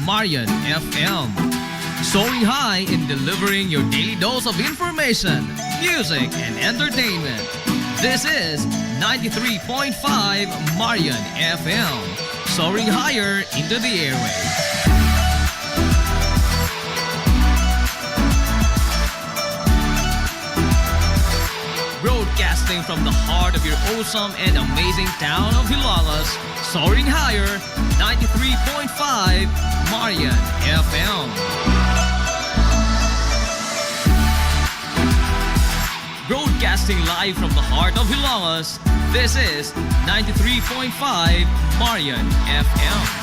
Marian FM. Soaring high in delivering your daily dose of information, music, and entertainment. This is 93.5 Marian FM. Soaring higher into the airwaves. Broadcasting from the heart of your awesome and amazing town of Hilalas, soaring higher, 93.5 Marian FM. Broadcasting live from the heart of Hilalas, this is 93.5 Marian FM.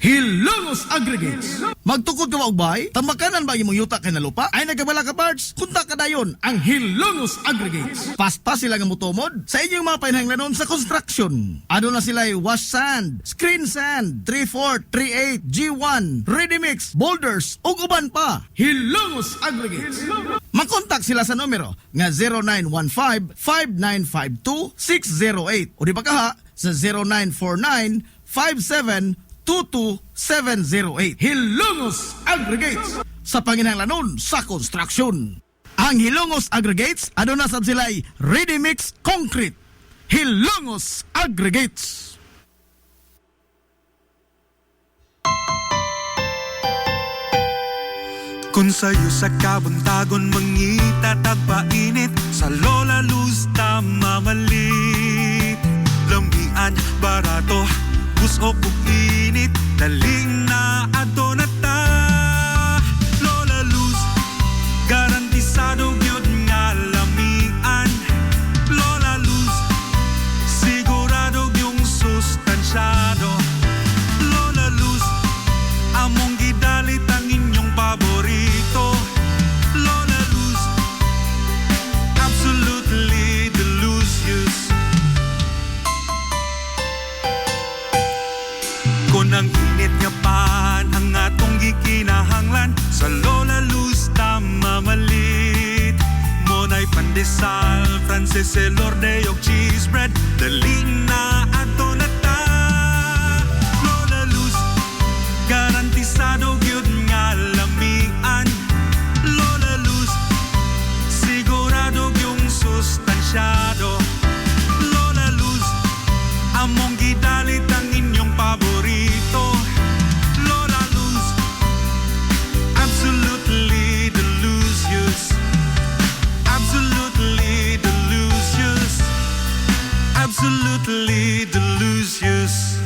Hilongos Aggregates. Magtukod ka maubay? Tamakanan ba imong yuta kay na lupa? Ay nagabala ka parts? Kunta ka dayon ang Hilongos Aggregates. Pasta sila nga mutumod sa inyong mga panahanglanon sa construction. Ano na sila wash sand, screen sand, 3/4, 3/8, G1, ready mix, boulders, ug uban pa. Hilongos Aggregates. Makontak sila sa numero nga 0915-5952-608 o di ba kaha sa 0949-5722-708. Hilongos Aggregates sa panginahanglanon sa construction. Ang Hilongos Aggregates ano na sad sila'y ready mix concrete. Hilongos Aggregates. Kung sa'yo sa kabuntagon mangita tagpainit, sa Lola Luz mamalit. Lambian, barato, puso kong init, daling na ato na ta. Lola Luz, garantisado yun nga lamian. Lola Luz, sigurado yung sustansyado. Lola Luz, among gidalit ang inyong paborito. Lola Luz, absolutely delicious. Kung ang init nga pan ang atong gikinahanglan, sa Lola Luz mamalit. Monay pandesal, Frances Elorde og cheese bread, daling na ato na ta. Lola Luz, garantisado gyud nga lamian. Lola Luz, sigurado yung sustansyado. Lola Luz, among gidalit ang inyong paborito. Lola Luz, absolutely delicious. Absolutely delicious. Absolutely delicious.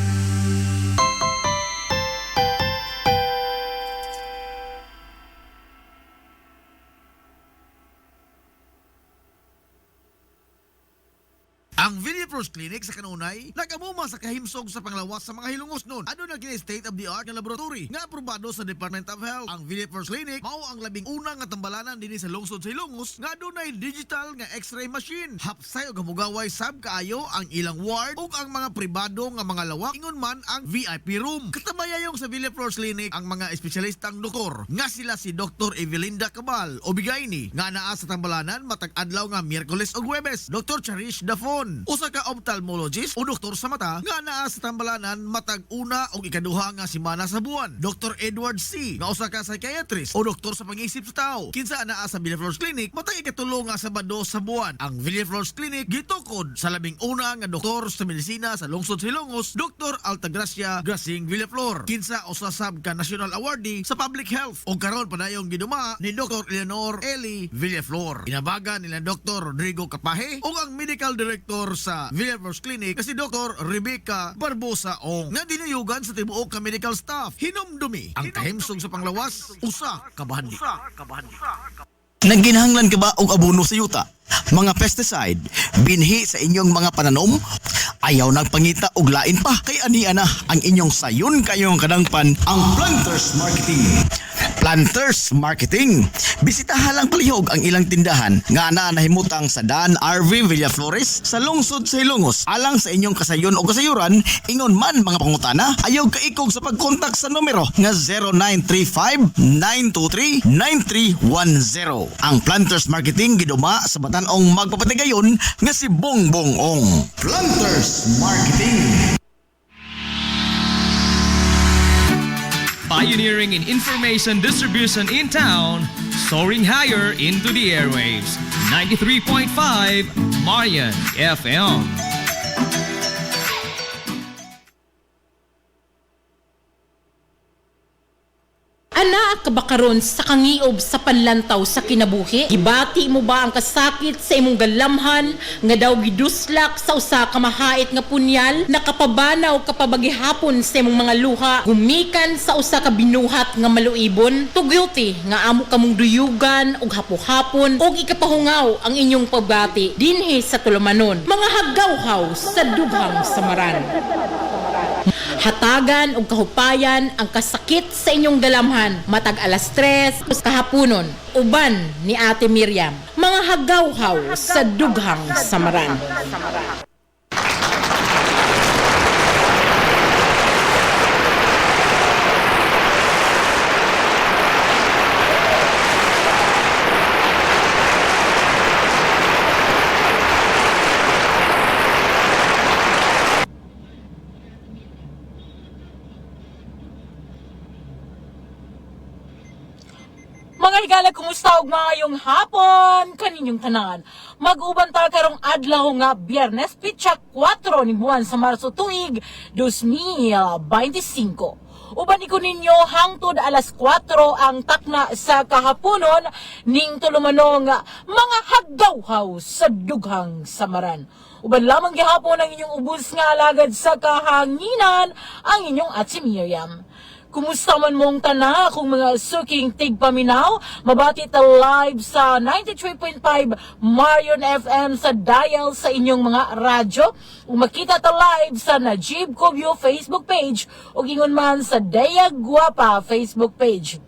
Ang Villaflores Clinic sa kanunay nagamuma sa kahimsog sa panglawas sa mga hilungos nun. Ano na kini state-of-the-art nga laboratory nga aprobado sa Department of Health. Ang Villaflores Clinic mao ang labing una nga tambalanan dinhi sa lungsod sa Hilongos nga adunay digital nga X-ray machine. Hapsay og hamugaway sab kaayo ang ilang ward ug ang mga pribado nga mga lawak ingon man ang VIP room. Katabayayong sa Villaflores Clinic ang mga espesyalistang doktor nga sila si Dr. Evelinda Cabal o Bigayni nga naa sa tambalanan matag adlaw nga Miyerkules ug Huwebes. Dr. Cherish Dafon, usa ka ophthalmologist o doktor sa mata nga naa sa tambalanan matag una o ikaduha nga semana sa buwan. Dr. Edward C. nga usa ka psychiatrist o doktor sa pag-iisip sa tao. Kinsa naa sa Villaflores Clinic matag ikatulo nga Sabado sa buwan. Ang Villaflores Clinic gitukod sa labing una nga doktor sa medisina sa lungsod sa Hilongos, Dr. Altagracia Grasing Villaflor. Kinsa usa sab ka national awardee sa public health o karon padayong giduma ni Dr. Eleanor Eli Villaflor. Inabaga nila Dr. Rodrigo Capaje o ang medical director sa Villaflores Clinic kasi Dr. Rebecca Barbosa Ong nga dinuyugan sa tibuok ka medical staff. Hinumdumi ang kahimsog sa panglawas, usa ka bahandi. Nagginahanglan ka ba og abono sa yuta? Mga pesticide, binhi sa inyong mga pananom? Ayaw nagpangita og lain pa. Kay ania na ang inyong sayon kayong kadangpan ang Planters Marketing. Planters Marketing. Bisitahan lang palihog ang ilang tindahan nga na nahimutang sa Dan RV Villaflores sa lungsod sa Ilongos. Alang sa inyong kasayon o kasayuran, ingon man mga pangutana, ayaw kaikog sa pagkontak sa numero nga 0935-923-9310. Ang Planters Marketing giduma sa batan-ong magpapatigayon nga si Bongbong Ong. Planters Marketing. Pioneering in information distribution in town, soaring higher into the airwaves. 93.5 Marian FM. Ana ka ba karon sa kangiob sa panlantaw sa kinabuhi? Gibati mo ba ang kasakit sa imong galamhan nga daw giduslak sa usa ka mahait nga punyal? Nakapabanaw ka pa ba gihapon sa imong mga luha? Gumikan sa usa ka binuhat nga maluibon? Tugyuti nga amo kamong duyugan og hapo-hapon og ikapahungaw ang inyong pagbati dinhi sa tulumanon. Mga haggawhaw sa dughang samaran. Hatagan og kahupayan ang kasakit sa inyong galamhan matag alas 3 kahaponon uban ni Ate Miriam. Mga haggawhaw sa dughang samaran. Mga higala, kumusta og maayong hapon kaninyong tanan. Mag-uban ta karong adlaw nga Biyernes pitsa 4 ni buwan sa Marso tuig 2025. Uban ko ninyo hangtod alas 4 ang takna sa kahaponon ning tulumanong mga haggawhaw sa dughang samaran. Uban lamang gihapon ang inyong ubos nga alagad sa kahanginan ang inyong Ate Miriam. Kumusta man mong tana kung mga suking tigpaminaw? Mabati ta live sa 93.5 Marion FM sa dial sa inyong mga radyo. Makita ta live sa Najib Cubio Facebook page o gingon man sa Dea Guapa Facebook page.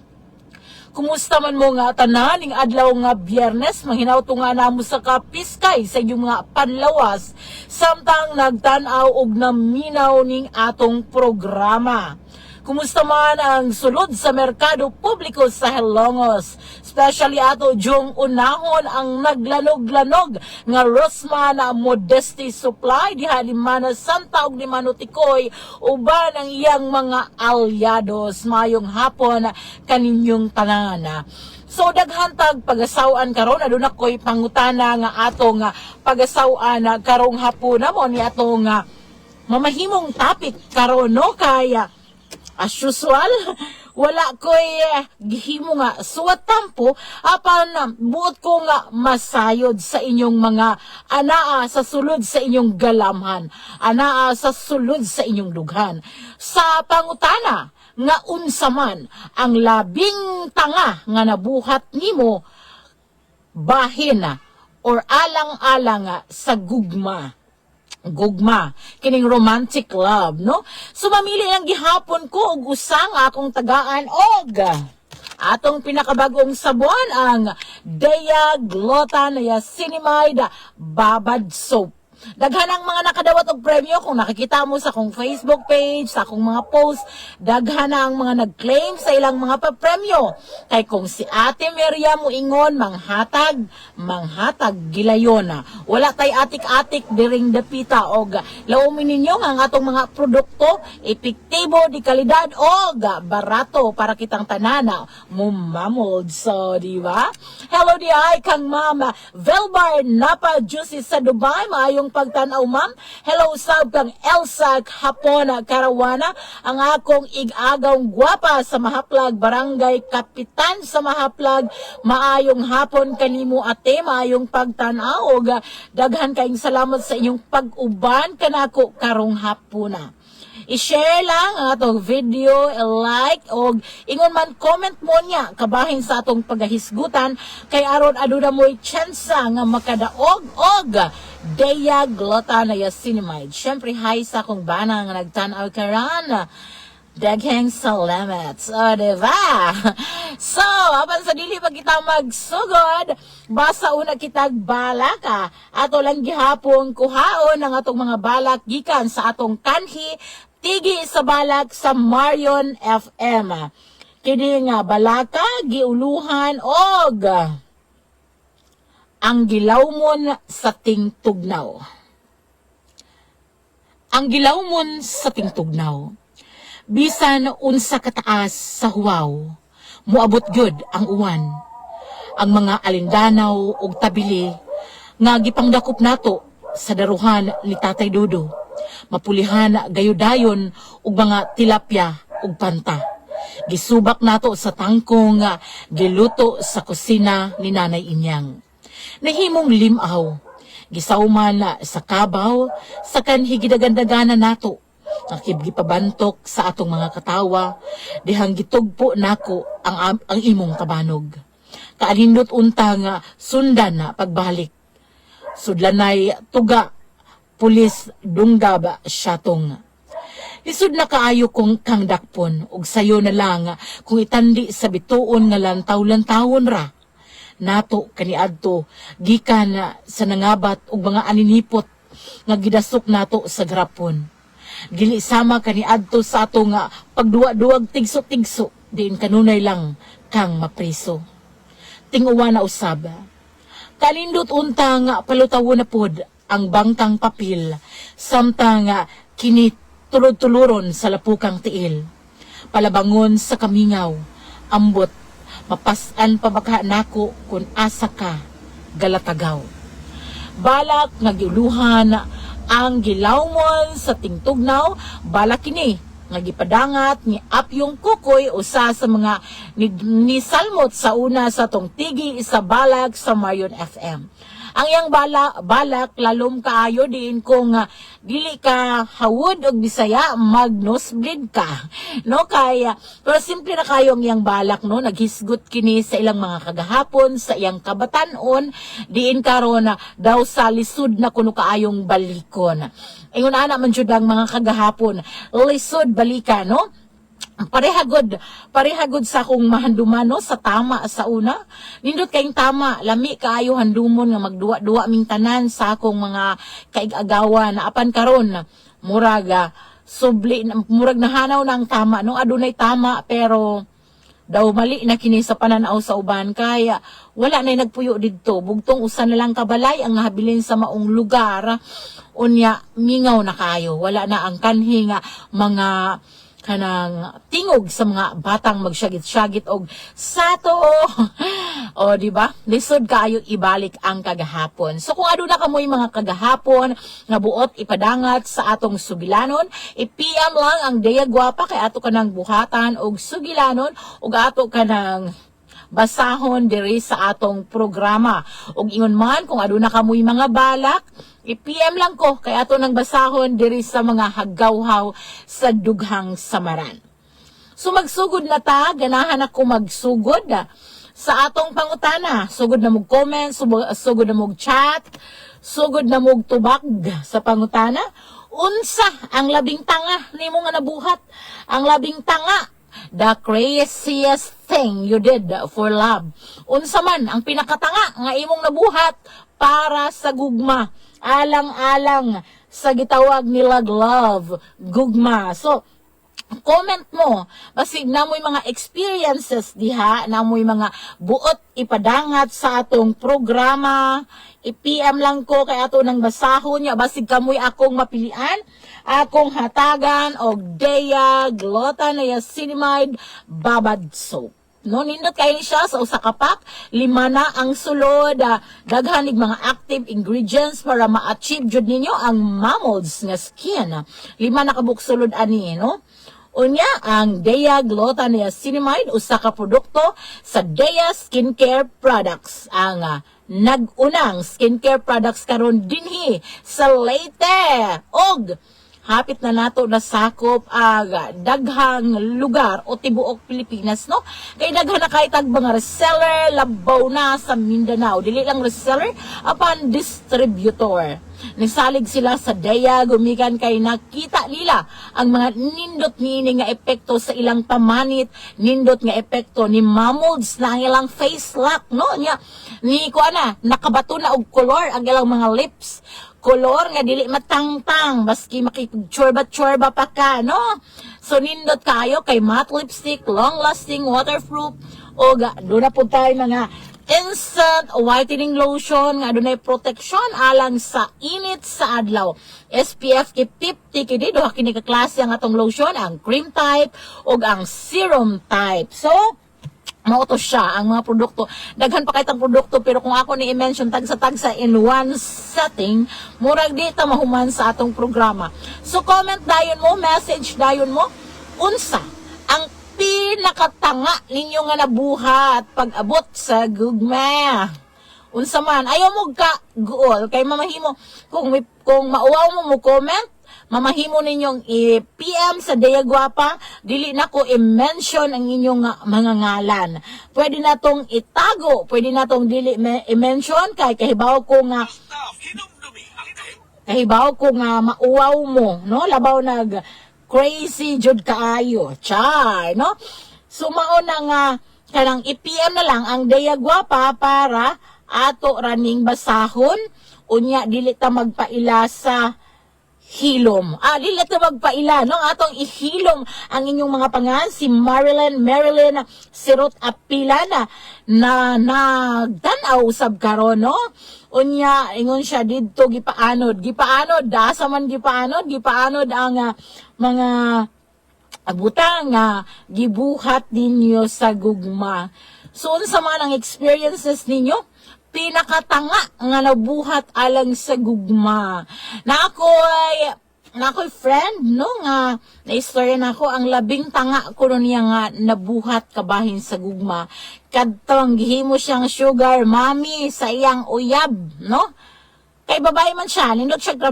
Kumusta man mo nga tanan ning adlaw nga Biyernes, mahinaw to nga namo sa kapiskay sa inyong mga panlawas samtang nagtan-aw og naminaw ning atong programa. Kumusta man ang sulod sa merkado publiko sa Hilongos? Especially ato jung unahon ang naglanog-lanog nga Rosman Modesty Supply diha ni Mana Santa ug ni Mano Tikoy uban ang iyang mga alyados. Mayong hapon kaninyong tanan. So daghantag pagasawan karon aduna koy pangutana nga atong pagasawan karong hapon mo ni atong mamahimong topic karon no kaya as usual, wala ko'y gihimo nga suwat tampo apan buot ko nga masayod sa inyong mga anaa sa sulod sa inyong galamhan, anaa sa sulod sa inyong dughan. Sa pangutana nga unsa man ang labing tanga nga nabuhat nimo bahin or alang-alang sa gugma kining romantic love, no? So mamili lang gihapon ko og usang akong tagaan og atong pinakabagong sabon ang Dea Niacinamide Babad Soap. Daghan ang mga nakadawat og premyo kung nakikita mo sa akong Facebook page, sa akong mga post, daghan ang mga nag-claim sa ilang mga papremyo. Kay kung si Ate Miriam mo ingon manghatag gilayon na. Wala tay atik-atik diring dapita og laumin ninyo nga ang atong mga produkto epektibo di kalidad og barato para kitang tanana mumamod so di ba? Hello di ay kang Mama Velbar Napa Juicy sa Dubai, maayong pagtanaw ma'am. Hello sab kang Elsa Hapon Karawana, ang akong ig-agawng gwapa sa Mahaplag Barangay Kapitan sa Mahaplag. Maayong hapon kanimo ate, maayong pagtanaw og daghan kayong salamat sa inyong pag-uban kanako karong hapuna. I-share lang ang atong video, i-like, o ingon man comment mo niya, kabahin sa atong paghahisgutan, kay aron aduna mo'y tsansa nga makadaog og Dea Niacinamide. Siyempre, hi sa akong bana nga nagtanaw karan. Daghang salamat. O, diba? So, apan sa dili pa kita magsugod, basta una kitag balaka. Ato lang gihapon kuhaon ang atong mga balak gikan sa atong kanhi, tigi sa balak sa Marion FM. Kini nga balaka, giuluhan og ang gilawmon sa tingtugnaw. Ang gilawmon sa tingtugnaw. Bisan unsa kataas sa huwaw, muabot gyud ang uwan. Ang mga alindanaw ug tabili nga gipangdakop nato sa daruhan ni Tatay Dodo. Mapulihan gayudayon ug mga tilapia ug panta. Gisubak nato sa tangkong giluto sa kusina ni Nanay Inyang. Nahimong limaw, gisauman sa kabaw sa kanhi gidagandagana nato. Gipabantok sa atong mga katawa, dihang gitugpo nako ang imong kabanog. Kaalindot untang sundan na pagbalik. Sudlanay tuga, pulis dunggab syatong. Lisod na kaayo kong kang dakpon, ug sayo na lang kung itandi sa bituon nga lantaw-lantawon ra. Nato kaniadto gikan sa nangabat ug mga aninipot nga gidasok nato sa grapon. Dili sama kaniadto sa atong pagduwa-duwag tigso-tigso, diin kanunay lang kang mapriso. Tinguwa na usab. Kalindot untang palutawon na pod ang bangkang papil, samtang kini tulod-tuluron sa lapukang tiil. Palabangon sa kamingaw, ambot, mapasan pa baka nako kung asa ka, galatagaw. Balak nga giuluhan ang gilawmon sa tingtugnaw, balak kini nga gipadangat ni Apyong Kukoy usa sa mga ni salmot sa una sa tong tigi sa balag sa Marion FM. Ang iyang balak lalom kaayo diin kung dili ka hawod og Bisaya mag-nosebleed ka, no? Kaya pero simple na kayo ang iyang balak, no? Naghisgot kini sa ilang mga kagahapon sa iyang kabatanon diin karon daw sa lisod na kuno kaayong balikon. Ingon ana man jud ang mga kagahapon, lisod balika, no? Parehagod sa akong mahandumano sa tama sa una. Nindot kayong tama, lami kaayo handumon nga magduwa-duwa ming tanan sa akong mga kaig-agawan na apan karon murag murag nahanaw na ang tama, no? Adunay tama pero daw mali na kini sa pananaw sa uban, kaya wala na nagpuyo didto. Bugtong usa na lang kabalay ang habilin sa maong lugar, unya mingaw na kayo, wala na ang kanhi nga mga kanang tingog sa mga batang magsyagit-syagit og sato. O di ba? Lisod kaayo ibalik ang kagahapon. So kung aduna kamoy mga kagahapon nga buot ipadangat sa atong sugilanon, i-PM lang ang Deya Guapa kay ato kanang buhatan og sugilanon ug ato kanang basahon diri sa atong programa. Ug ingon man kung aduna kamoy mga balak, i-PM lang ko kay ato nang basahon diri sa mga haggawhaw sa Dughang Samaran. So magsugod na ta, ganahan ako magsugod sa atong pangutana. Sugod na mog comment, sugod na mog chat, sugod na mog tubag sa pangutana. Unsa ang labing tanga nimo nga nabuhat? Ang labing tanga, the craziest thing you did for love. Unsa man ang pinakatanga nga imong nabuhat para sa gugma? Alang-alang sa gitawag nila love, gugma. So, comment mo, basig namoy mga experiences diha, namoy mga buot ipadangat sa atong programa, i-PM lang ko kay ato nang basahon niya, basig kamoy akong mapilian, akong hatagan og Deya Glutathione Babad Soap. No, nindot kayo siya sa usa ka pack, 5 na ang sulod, daghanig mga active ingredients para ma-achieve jud ninyo ang mamolds nga skin. 5 na kabuk sulod ani, no? Unya, ang Deya Glutathione, usa ka produkto sa Deya Skincare Products. Ang nag-unang skincare products karon dinhi sa Leyte. Og hapit na nato nasakop ang daghang lugar o tibuok Pilipinas, no? Kay daghan na kay tag mga reseller labaw na sa Mindanao. Dili lang reseller, apan distributor. nisalig sila sa daya, gumikan kay nakita nila ang mga nindot niini nga epekto sa ilang pamanit, nindot nga epekto ni mamolds na ang ilang face lock, no? Ni kuana, nakabato na og color ang ilang mga lips. Color nga dili matangtang, baski makipagtsorba-tsorba pa ka, no? So nindot kayo kay matte lipstick, long-lasting, waterproof, o doon na po tayo mga instant whitening lotion nga dunay protection alang sa init sa adlaw. SPF 50 kini duha kini ka klase ang atong lotion, ang cream type ug ang serum type. So mao to siya ang mga produkto. Daghan pa kaytang produkto pero kung ako ni i-mention tagsa-tagsa in one setting, murag di ta mahuman sa atong programa. So comment dayon mo, message dayon mo, unsa ang pinakatanga ninyo nga nabuhat pag-abot sa gugma. Unsa man, ayaw mo ka guol kay mamahimo kung mauwaw mo comment, mamahimo ninyong i-PM sa Dea Guapa, dili na ko i-mention ang inyong mga ngalan. Pwede na tong itago, pwede na tong dili i-mention kay kahibaw ko nga mauwaw mo, no? Labaw nag crazy jud kaayo, char, no? So mao na nga kanang i-PM na lang ang Dea Guapa para ato raning basahon, unya dili ta magpaila sa hilom. Dili ta magpaila, no? Atong ihilom ang inyong mga pangalan. Si Marilyn Sirot Apila na nagtanaw usab karon, no? Unya ingon siya didto gipaanod dasa man gipaanod ang mga butang nga gibuhat ninyo sa gugma. So unsa man ang experiences ninyo pinakatanga nga nabuhat alang sa gugma? Na ako'y friend, no, nga na-istorya na ako, ang labing tanga ko niya nga nabuhat kabahin sa gugma. Kadtong gihimo siyang sugar mommy sa iyang uyab, no? Kay babae man siya, nindot siyang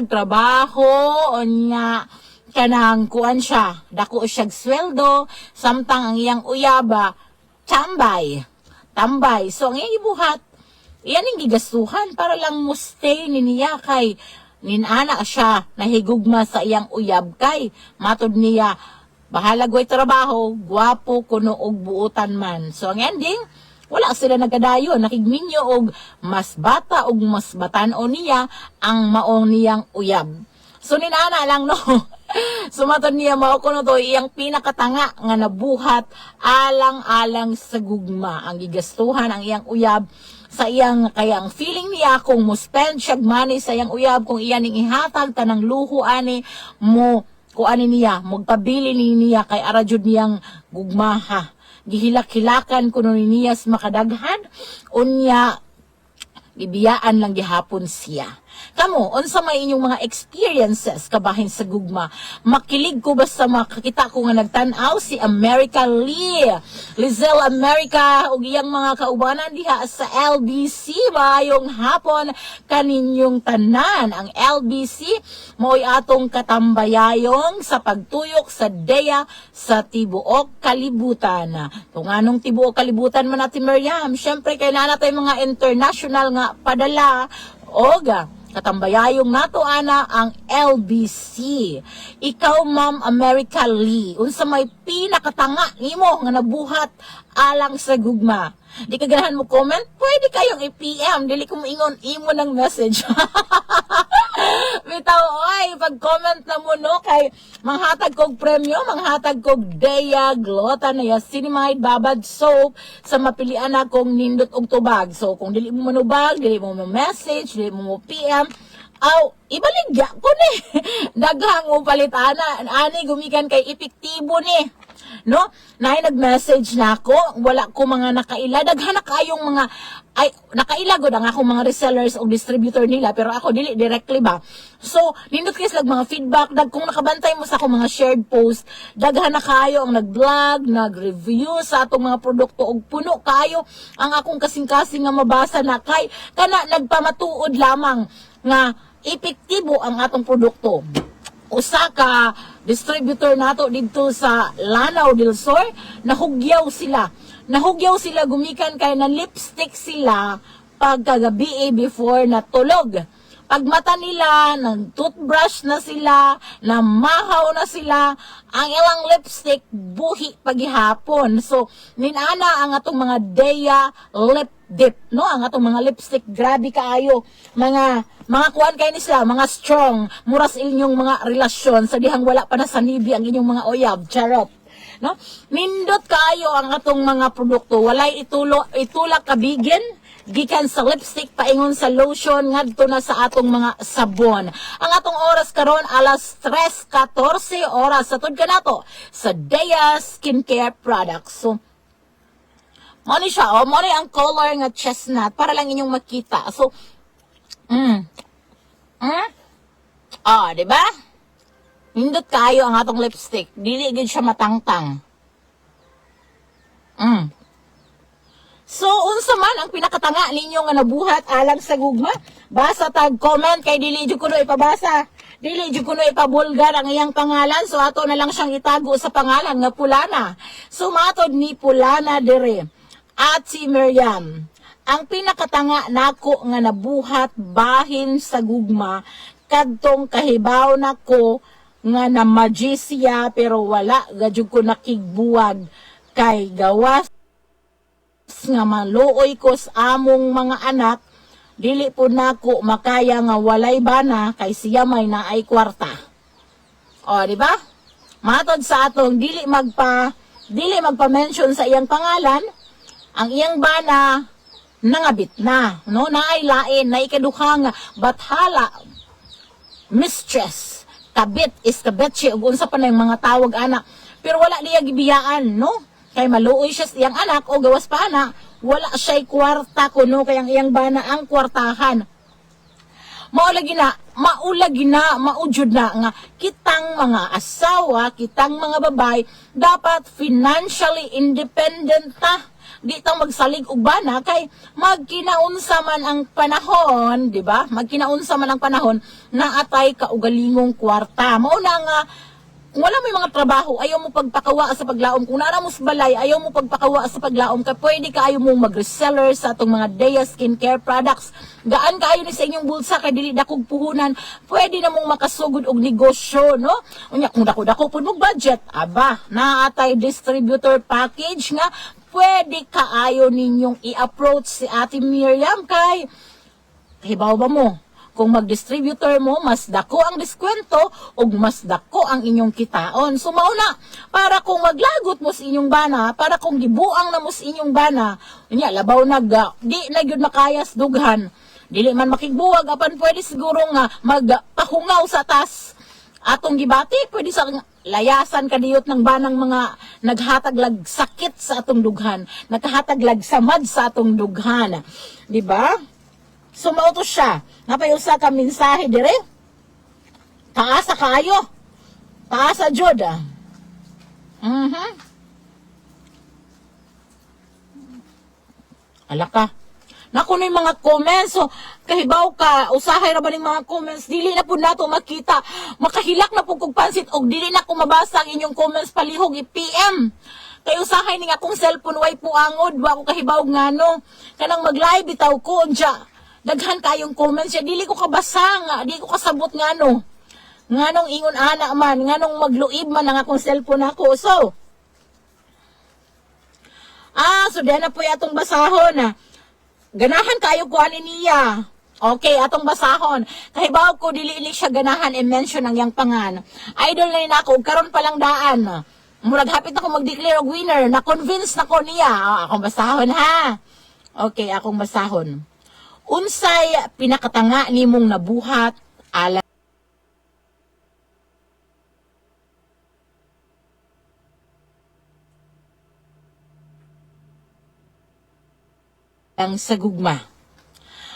trabaho, onya, kanang kuan siya, dako siyang sweldo, samtang ang iyang uyaba, tambay. So, ang iyang ibuhat, iyan ang gigastuhan para lang mo stay niya kay ninana siya nahigugma sa iyang uyab kay matod niya bahala goy trabaho, gwapo kuno og buutan man. So, ang ending, wala sila nagkadayon, nakigminyo og mas bata og mas batan-o niya ang maong niyang uyab. So, ninana lang, no? Sumatod niya mao kuno to iyang pinakatanga nga nabuhat alang-alang sa gugma. Ang gigastuhan ang iyang uyab sa iyang kayang feeling niya kung mo spend siya money sa iyang uyab, kung iyan ning ihatag tanang luho ani mo kuani niya, magpabili niya kay arajud niyang gugmaha. Gihilak-hilakan kuno niya makadaghan unya gibiyaan lang gihapon siya. Kamo, unsa may inyong mga experiences kabahin sa gugma? Makilig ko ba sa makakita ko nga nagtanaw si America Lizelle America ug iyang mga kaubanan diha sa LBC. Maayong hapon kaninyong tanan. Ang LBC mo'y atong katambayayong sa pagtuyok sa DEA sa tibuok kalibutan. Kung anong tibuok kalibutan man natin, Miriam, syempre kailangan natin mga international nga padala oga katambayayong nato ana ang LBC. Ikaw, Ma'am America Lee, unsa may pinakatanga nimo nga nabuhat alang sa gugma? Di ka ganahan mo comment? Pwede kayong i-PM, dili ko moingon imo ng message. Bitaw, oy, pag-comment na mo, no, kay manghatag kog premyo, manghatag kog Dea Glota na Yasinimide Babad Soap sa mapilian na kong nindot og tubag. So, kung dili mo manubag, dili mo message, dili mo PM, ibaligya ko ni. Daghang mo palitana, ani gumikan kay epektibo ni. No? Naay nag-message na ako, wala ko mga nakaila, daghan na kayong mga nakaila gud ang akong mga resellers o distributor nila, pero ako dili directly ba. So, nindot kayo slag mga feedback, kung nakabantay mo sa akong mga shared post, daghan na kayo ang nag-vlog, nag-review sa atong mga produkto og puno kayo ang akong kasing-kasing nga mabasa na kay kana nagpamatuod lamang nga epektibo ang atong produkto. Usa ka distributor nato dito sa Lanao del Sur, nahugyaw sila gumikan kay na lipstick sila pagkagabi before na tulog. Pag mata nila, nag-toothbrush na sila, namahaw na sila, ang ilang lipstick, buhi paghihapon. So, ninana ang atong mga Dea lip dip, no? Ang atong mga lipstick, grabe kaayo. Mga kuan kayo ni sila, mga strong, muras inyong mga relasyon, sa dihang wala pa na sa nibi ang inyong mga oyab, charot. No? Nindot kaayo ang atong mga produkto, walay itulak kabigin, gikan sa lipstick paingon sa lotion ngadto na sa atong mga sabon. Ang atong oras karon alas 3:14 oras sa tud kanato sa Dea Skincare Products. So mo ni siya, mo ni ang color nga chestnut para lang inyong makita. So di ba? Nindot kayo ang atong lipstick. Dili gid siya matangtang. So, unsa man ang pinakatanga ninyo nga nabuhat alang sa gugma? Basa tag comment kay dili jud kuno ipabasa. Dili jud kuno ipabulgar ang iyang pangalan, so ato na lang siyang itago sa pangalan nga Pulana. So, matod ni Pulana dire. At si Miriam, ang pinakatanga nako nga nabuhat bahin sa gugma kadtong kahibaw nako nga na magisya pero wala gajud ko nakigbuwag kay gawas nga maluoy ko sa among mga anak, dili po nako makaya nga walay bana kay siya may naay kwarta. O, di ba? Matod sa atong dili magpa-mention sa iyang pangalan, ang iyang bana nangabit na, no? Naay lain, na ikaduhang bathala, mistress, kabit is kabetsi, ug unsa pa na yung mga tawag anak. Pero wala niya gibiyaan, no? Kay maluoy siya sa iyang anak o gawas pa na, wala siya'y kwarta kuno kayang iyang bana ang kwartahan. Maulagi na, maujud na nga kitang mga asawa, kitang mga babay, dapat financially independent ta. Di tang magsalig og bana kay magkinaunsa man ang panahon, di ba? Magkinaunsa man ang panahon na atay kaugalingong kwarta. Mao na nga kung wala may mga trabaho, ayaw mo pagpakawa sa paglaom. Kung nara mo sa balay, ayaw mo pagpakawa sa paglaom. Kaya pwede ka ayaw mong mag-reseller sa atong mga Dea Skincare Products. Gaan ka ayaw ni sa inyong bulsa, kaya dili dakog puhunan. Pwede na mong makasugod og negosyo, no? Unya, kung dako-dako po mong budget, aba, naatay distributor package nga, pwede ka ayaw ninyong i-approach si Ate Miriam kay, hibaw ba mo? Kung mag-distributor mo, mas dako ang diskwento o mas dako ang inyong kitaon. So, mauna, para kung maglagot mo sa inyong bana, para kung gibuang na mo sa inyong bana, niya, labaw di na yun makayas dughan. Dili man makigbuwag, apan pwede siguro nga magpahungaw sa tas. Atong gibati, pwede sa layasan kadiyot ng banang mga naghataglag sakit sa atong dughan, naghataglag samad sa atong dughan. Diba? So, mauto siya. Napayusa ka mensahe dire. Taasa kayo. Taasa jud. Ala ka. Naku na yung mga comments. So, kahibaw ka, usahay ra ba ng mga comments? Dili na po nato makita. Makahilak na po kong pansit o dili na ko mabasa ang inyong comments palihog. I-PM. Kay usahay ni nga kong cellphone, way po angod. Wa ko kahibaw nga no. Kanang mag-live bitaw ko. Daghan kayong comments siya, dili ko kabasa nga, di ko kasabot nga no. Nga nung ingon ana man, nga nung magluib man ang akong cellphone ako. So, diyan na po atong basahon. Ganahan kayo ko niya. Okay, atong basahon. Kahibaw ko, dili siya ganahan i-mention ang yang pangan. Idol na yun ako, karon pa lang daan. Murag hapit ako mag-declare og winner, na-convince na ko niya. Akong basahon ha. Okay, akong basahon. Unsay pinakatanga nimong nabuhat alang sa gugma.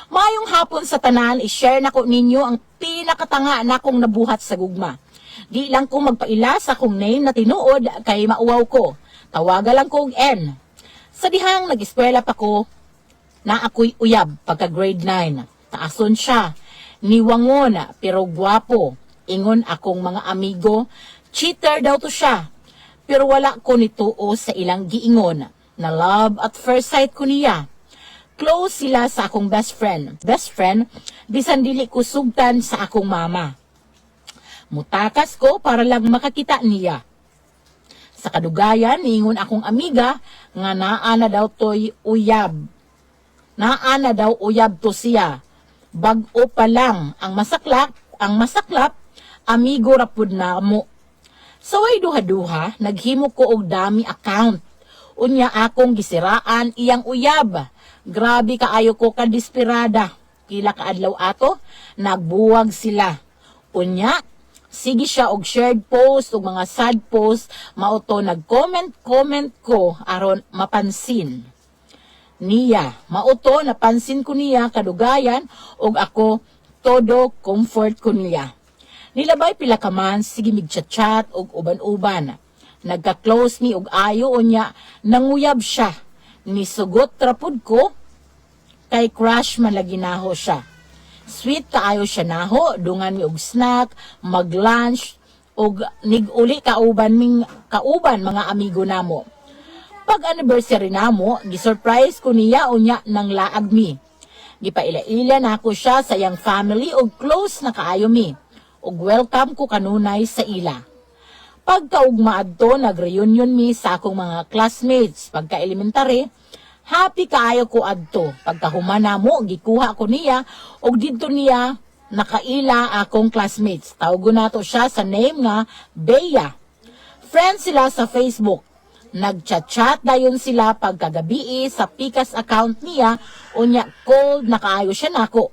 Mayong hapon sa tanan, i-share nako ninyo ang pinakatanga na kong nabuhat sa gugma. Di lang ko magpaila sa akong name na tinuod kay mauwaw ko. Tawaga lang ko og N. Sa dihang nag-eskwela pa ko, na ako'y uyab pagka grade 9. Taason siya. Niwangon pero gwapo. Ingon akong mga amigo, cheater daw to siya. Pero wala ko nituo sa ilang giingon na love at first sight ko niya. close sila sa akong best friend. Best friend, bisan dili ko sugtan sa akong mama. Mutakas ko para lang makakita niya. Sa kadugayan, niingon akong amiga nga naa na daw to'y uyab. Naa na daw uyab to siya. Bag-o pa lang ang masaklap, amigo rapud na mo. Saway duha-duha, naghimo ko og dami account. Unya akong gisiraan iyang uyab. Grabe kaayo ko kadisperada. Kila kaadlaw ato, nagbuwag sila. Unya, sige siya og shared post og mga sad post, mauto nag-comment ko aron mapansin. Niya, mauto napansin ko niya kadugayan og ako todo comfort ko niya. Nilabay pila ka man, sige migchat-chat og uban-uban. Nagka-close mi og ayo unya, nanguyab siya. Nisugot trapud ko, kay crush man lagi naho siya. Sweet kaayo siya naho, dungan mi og snack, mag-lunch, og nig-uli kauban mga amigo namo. Pag anniversary namo, gisurprise ko niya unya nang laag mi. Gipaila-ila na ako siya sa iyang family og close na kaayo mi. Og welcome ko kanunay sa ila. Pagkaugma adto, nag-reunion mi sa akong mga classmates. Pagka-elementary, happy kaayo ko adto. Pagkahumana mo, gikuha ko niya, og dito niya nakaila akong classmates. Tawgo nato siya sa name nga Bea. Friends sila sa Facebook. Nagchat-chat dayon sila pagkagabi sa Pikas account niya, unya cold na kaayo siya nako.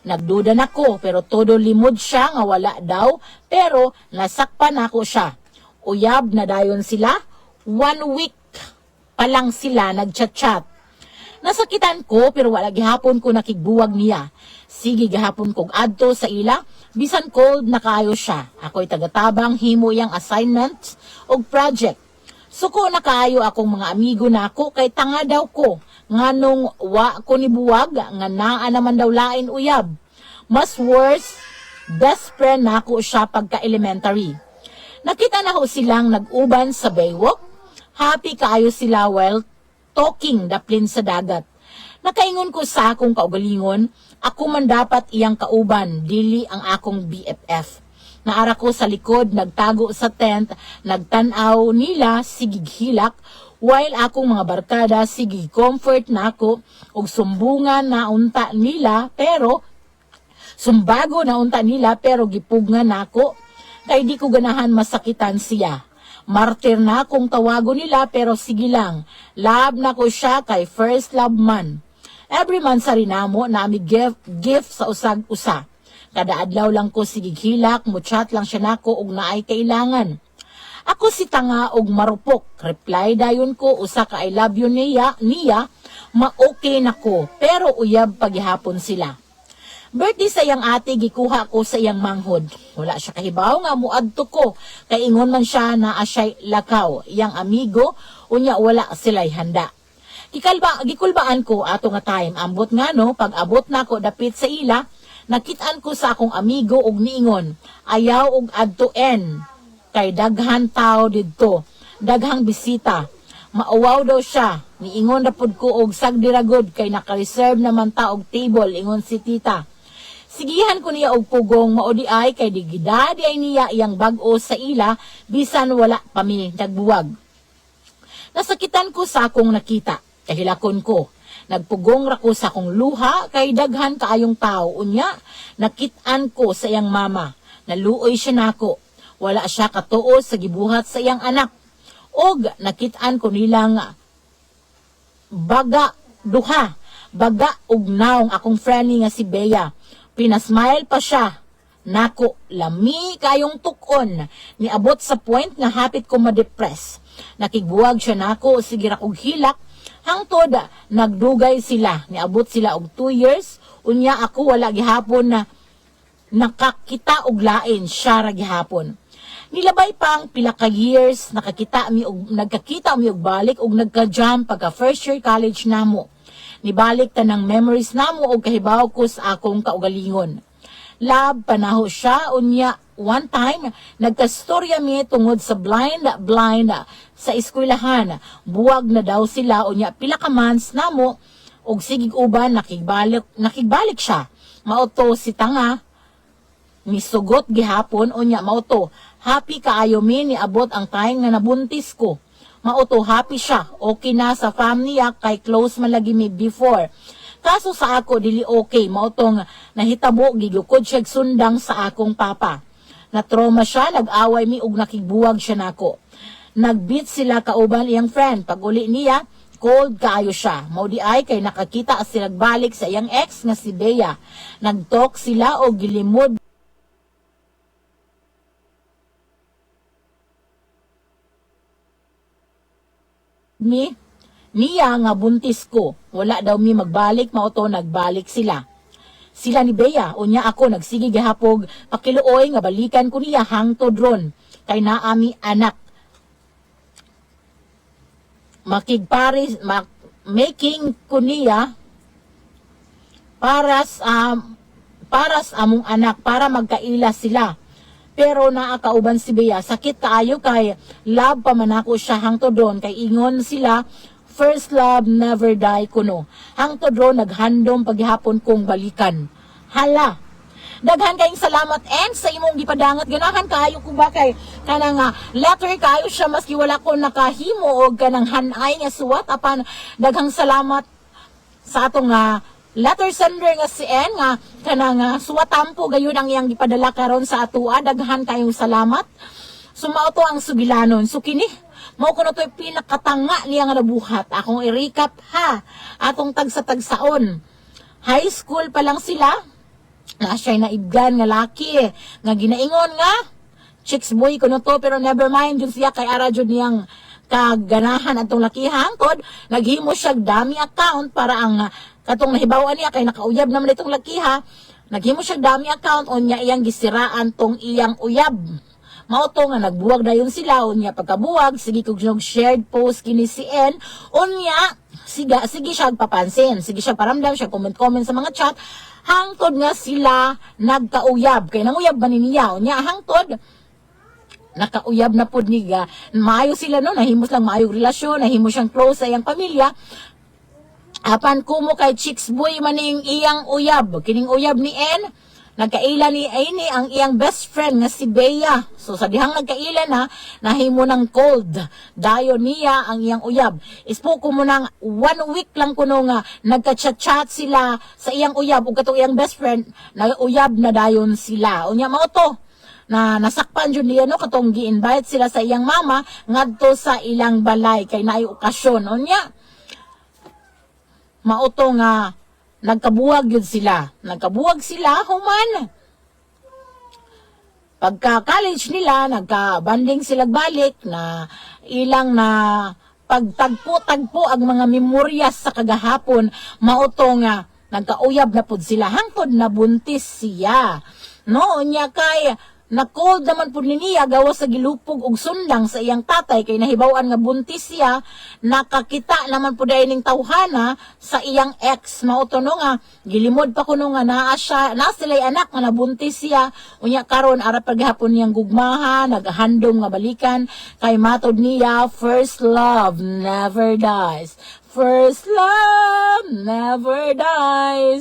Nagduda nako pero todo limod siya nga wala daw, pero nasakpan ako siya. Uyab na dayon sila, 1 week pa lang sila nagchat-chat. Nasakitan ko pero wala gihapon ko nakigbuwag niya. Sige gihapon kog adto sa ila, bisan cold na kaayo siya. Ako'y tagatabang himo yang assignments og project. Suko na kaayo akong mga amigo nako kay tanga daw ko. Nganong wa ko ni buwag nga naa naman daw lain uyab. Mas worse, best friend nako siya pagka-elementary. Nakita na ko silang nag-uban sa baywalk. Happy kaayo sila while talking daplin sa dagat. Nakaingon ko sa akong kaugalingon, ako man dapat iyang kauban, dili ang akong BFF. Naara ko sa likod, nagtago sa tent, nagtanaw nila, sigig hilak, while akong mga barkada, sigig comfort na ako, og sumbungan na unta nila, pero, sumbago na unta nila, pero gipugngan na ako, kay di ko ganahan masakitan siya. Martir na akong tawago nila, pero sige lang, love na ko siya kay first love man. Every month sa rinamo, nami gift sa usag-usa. Kada adlaw lang ko sigig hilak, muchat lang siya nako og naay kailangan. Ako si tanga og marupok. Reply dayon ko usa ka I love you niya, ma-okay nako, pero uyab paghihapon sila. Birthday sa iyang ate, gikuha ko sa iyang manghod. Wala siya kahibaw nga muadto ko, kay ingon man siya na asyay lakaw. Iyang amigo, unya wala sila'y handa. Gikulbaan ko ato nga time, ambot nga no, pag abot na ko dapit sa ila, nakitaan ko sa akong amigo og niingon, ayaw og adtoen, kay daghan tao didto, daghang bisita. Mauwaw daw siya, niingon rapod ko og sagdiragod kay naka-reserve naman ta og table, ingon si tita. Sigihan ko niya og pugong maudi ay kay digidadi ay niya iyang bag-o sa ila, bisan wala pa mi nagbuwag. Nasakitan ko sa akong nakita, kahilakon ko. Nagpugong ra ko sa akong luha kay daghan kaayong tao. Unya, nakitaan ko sa iyang mama. Naluoy siya nako. Wala siya katuo sa gibuhat sa iyang anak. Og nakitaan ko nilang duha, baga ug naong akong friendly nga si Bea. Pinasmile pa siya. Nako, lami kayong tukon. Niabot sa point nga hapit ko ma-depress. Nakigbuwag siya nako, sige ra kog hilak. Hangtod, nagdugay sila. Niabot sila og 2 years. Unya ako wala gihapon na nakakita og lain siya ra gihapon. Nilabay pa ang pila ka years, nagkakita mi og balik og nagka-jump pagka first year college namo. Nibalik tanang memories namo og kahibaw ko sa akong kaugalingon. Love panaho siya, unya one time nagkastorya mi tungod sa blind sa eskwelahan. Buwag na daw sila, unya pila ka months namo og sigig uban nakigbalik siya. Mauto si tanga misugot gihapon unya mauto. Happy kaayo mi ni abot ang time nga nabuntis ko. Mauto happy siya. Okay na sa family kay close man lagi mi before. Kaso sa ako dili okay. Mautong nahitabo gigukod siya sundang sa akong papa. Na trauma siya, nag-away mi ug nakigbuwag siya nako. Nagbeat sila kauban iyang friend. Pag uli niya, cold kaayo siya. Mao di ay kay nakakita sila balik sa iyang ex nga si Bea. Nagtalk sila og gilimod niya nga buntis ko. Wala daw mi magbalik, mauto nagbalik sila. Sila ni Bea, unya ako nagsige gihapog pakiluoy nga balikan ko niya hangtod ron kay naami anak. Making ko niya paras among anak para magkaila sila. Pero naakauban si Bea, sakit kaayo kay love pa man ako siya hangtod ron kay ingon sila first love never die kuno. Hangtod ron naghandom paghihapon kong balikan. Hala. Daghan kayong salamat and sa imong gipadangat ganahan kaayo ko ba kay kanang letter kaayo siya maski wala ko nakahimo og kanang hanay nga suwat apan daghang salamat sa atong letter sender nga si N nga kanang suwatampo gayon ang iyang gipadala karon sa atoa. Daghan kayong salamat. Sumao to ang sugilanon. So kini mao kuno to'y pinakatanga niya nga nabuhat. Akong i-recap ha. Atong tagsa-tagsaon. High school pa lang sila. Na siya'y naibgan nga laki. Nga ginaingon nga. Chicks boy kuno to pero never mind yun siya kay ara jud niyang kaganahan atong laki hangtod. Naghimo siya dami account para ang katong nahibawan niya kay nakauyab naman itong laki ha. Naghimo siya dami account unya iyang gisiraan tong iyang uyab. Mao to nga nagbuwag dayon sila unya pagkabuwag sige kog shared post kini si N unya sige siya papansin, sige siya paramdam siya comment sa mga chat hangtod nga sila nagkauyab kay nanguyab ba niya unya hangtod nakauyab na pod niya maayo sila no nahimos lang maayong relasyon nahimo siyang close sa iyang pamilya. Apan kumo kay chicks boy maning iyang uyab kining uyab ni N nagkaila ni Aini ang iyang best friend nga si Bea. So sa dihang nagkaila na nahimo ng cold dayon niya ang iyang uyab. Ispo ko mo nang 1 week lang kuno nga nagka-chat sila sa iyang uyab ug katong iyang best friend nag-uyab na dayon sila. Unya mao to na nasakpan jud niya no katong gi-invite sila sa iyang mama ngadto sa ilang balay kay naay okasyon. Unya mauto nga nagkabuwag yun sila. Nagkabuwag sila human. Pagka college nila, nagka-banding sila balik na ilang na pagtagpo-tagpo ang mga memoryas sa kagahapon. Mauto nga nagkauyab na pud sila hangtod na buntis siya. No, nya kay na-cold naman po niya gawas sa gilupog og sundang sa iyang tatay kay nahibawan nga buntis siya nakakita naman po dahil ning tawhana sa iyang ex mauto no nga gilimod pa kuno nga naa sila'y anak nga nabuntis siya unya karon ara paghapon niyang gugmaha naghandom nga balikan kay matod niya first love never dies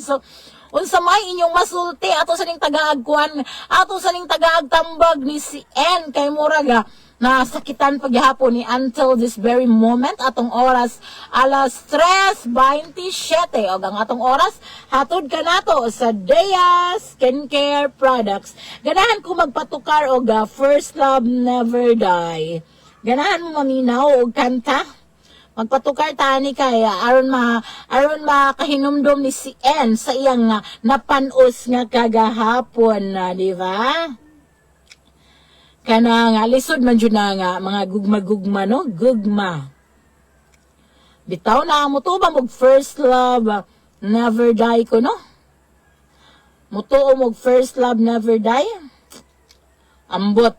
so unsa may inyong masulti ato sa ning tagaagkuan ato sa ning tagaagtambag ni si N kay muraga na sakitan paghapon ni until this very moment atong oras alas 3:27 og ang atong oras hatod kanato sa Dea Skincare Products. Ganahan ko magpatukar og First Love Never Die. Ganahan mo maminaw og kanta magpatukar tani kay aron makahinumdom ni si N sa iyang napanos nga kagahapon na di ba? Kana nga lisod man jud na nga mga gugma no gugma. Bitaw na mo to ba mag first love never die ko no? Mutuo mag first love never die. Ambot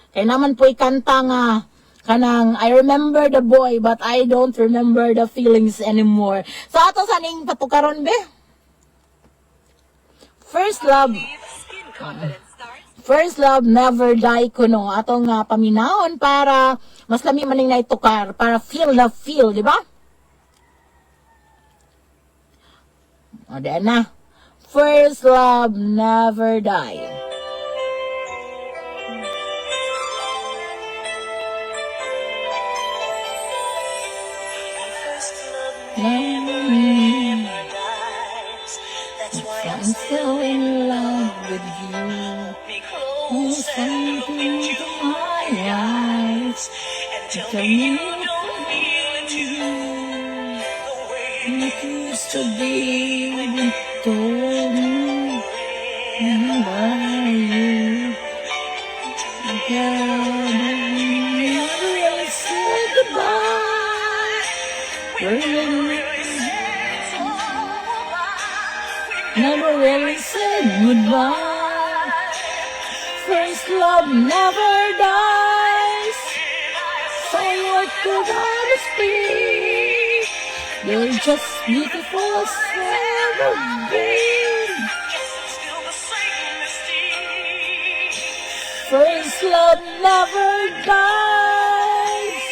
kay naman po ikanta nga kanang I remember the boy but I don't remember the feelings anymore. So ato sa ning patukaron be. First love never die kuno atong paminahon para mas lami maning naitukar para feel the feel, di ba? O, diyan na. First love never die. I'm still in love with you. Oh, something to my eyes. Tell me it used to be when you told me by you. God, never really said goodbye. Never really said goodbye. First love never dies. So what could others be? You're just beautiful as ever been. First love never dies.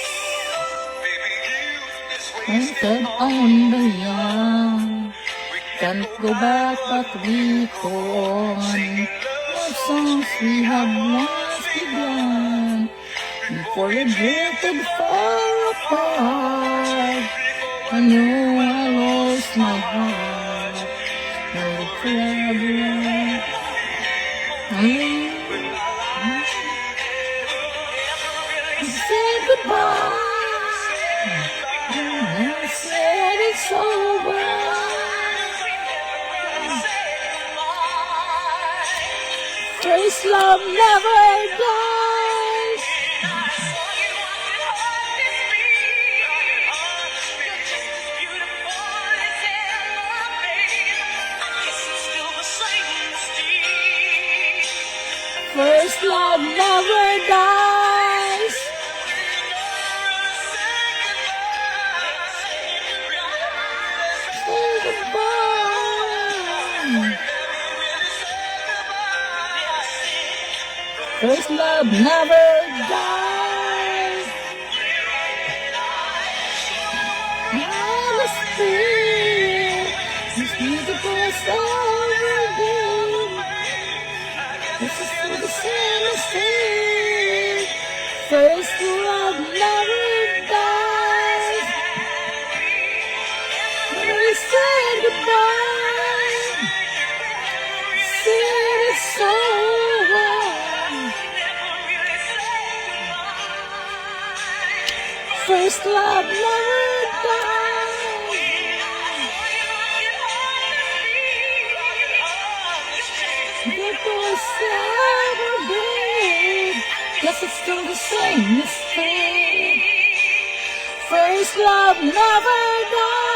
Painted on the young. Can't go back, but we go on. Love songs we have lost begun. Before we drifted far apart, I know I lost my heart. Now forever. Say goodbye. I said it's over. First love never dies. First love never dies. Say goodbye. First love never dies. Honesty is beautiful as ever been. This is still the same mistake. First love never dies. When we said goodbye, said it's over. First love never dies. It was ever been. Guess it's still the same mistake. First love never dies.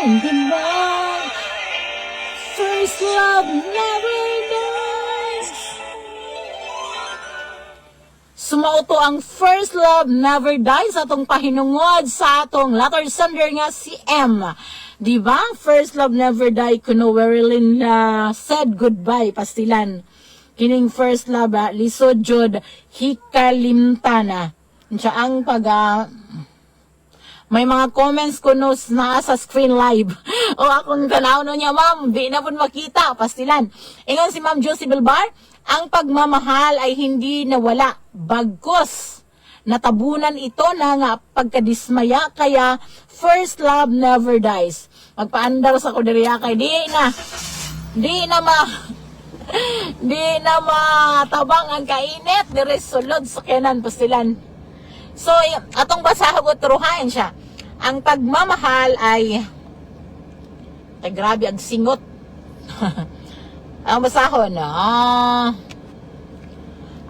Goodbye. First love never dies. Sumauto ang First Love Never Dies sa atong pahinungod sa atong letter sender nga si M. Diba? First Love Never Die kuno Werilyn said goodbye pastilan. Kining First Love lisod jud hikalimtana. Siya ang may mga comments ko no na sa screen live. O akong tanaw no niya, ma'am, di na po makita, pastilan. Ingon si Ma'am Josie Bilbar, ang pagmamahal ay hindi nawala, bagkos. Natabunan ito na nga pagkadismaya, kaya first love never dies. Magpaandar sa kuderiya kay di na matabang ang kainit, dire sulod sa kenan, pastilan. So, atong basahagot truhain siya. Ang pagmamahal ay grabe ang singot. Ang basahon,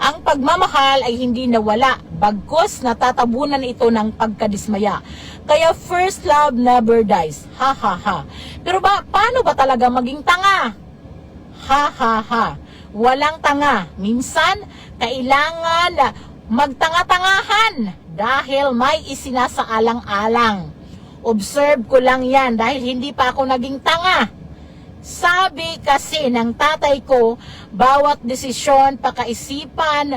ang pagmamahal ay hindi nawala, bagkus natatabunan ito ng pagkadismaya. Kaya first love never dies. Ha ha ha. Pero paano ba talaga maging tanga? Ha ha ha. Walang tanga. Minsan, kailangan magtanga-tangahan dahil may isinasaalang-alang. Observe ko lang yan dahil hindi pa ako naging tanga. Sabi kasi ng tatay ko, bawat desisyon pakaisipin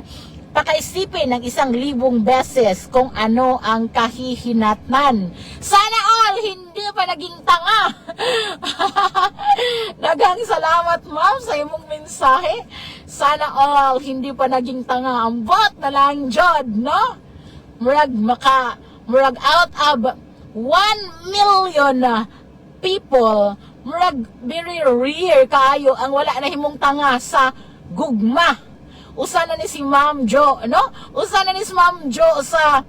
ng 1,000 beses kung ano ang kahihinatnan. Sana all hindi pa naging tanga. Daghang salamat ma'am sa imong mensahe. Sana all hindi pa naging tanga. Ang bot na lang jud, no? Murag out of 1 million people, murag very rare kaayo ang wala na himong tanga sa gugma. Usa na ni si Ma'am Jo, no? Usa na ni si Ma'am Jo sa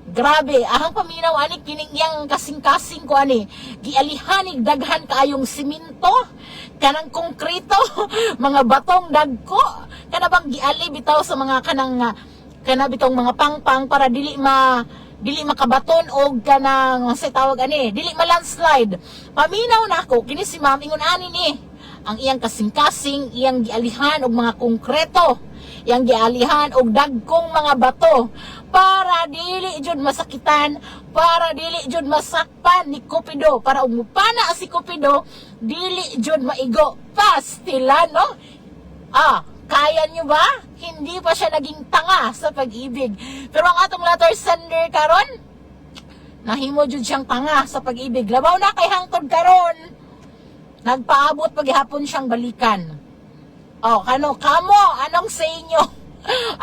grabe, ahang paminaw ani kining yang kasing-kasing ko ani. Gialihanig daghan kaayong simento, kanang konkreto, mga batong dagko, kana bang giali bitaw sa mga kanang kana bitong mga pangpang para dili makabaton og kanang sa tawag ani, dili ma-landslide. Paminaw na ako kini si Ma'am ingon ani ni ang iyang kasing-kasing iyang gialihan og mga konkreto, iyang gialihan og dagkong mga bato para dili jud masakitan, para dili jud masakpan ni Cupido, para umupana si Cupido dili jud maigo pastila, no? Kaya nyo ba? Hindi pa siya naging tanga sa pag-ibig. Pero ang atong letter sender karon, nahimo jud siyang tanga sa pag-ibig. Labaw na kay hangtod karon. Nagpaabot paghihapon siyang balikan. Kamo, anong sa inyo?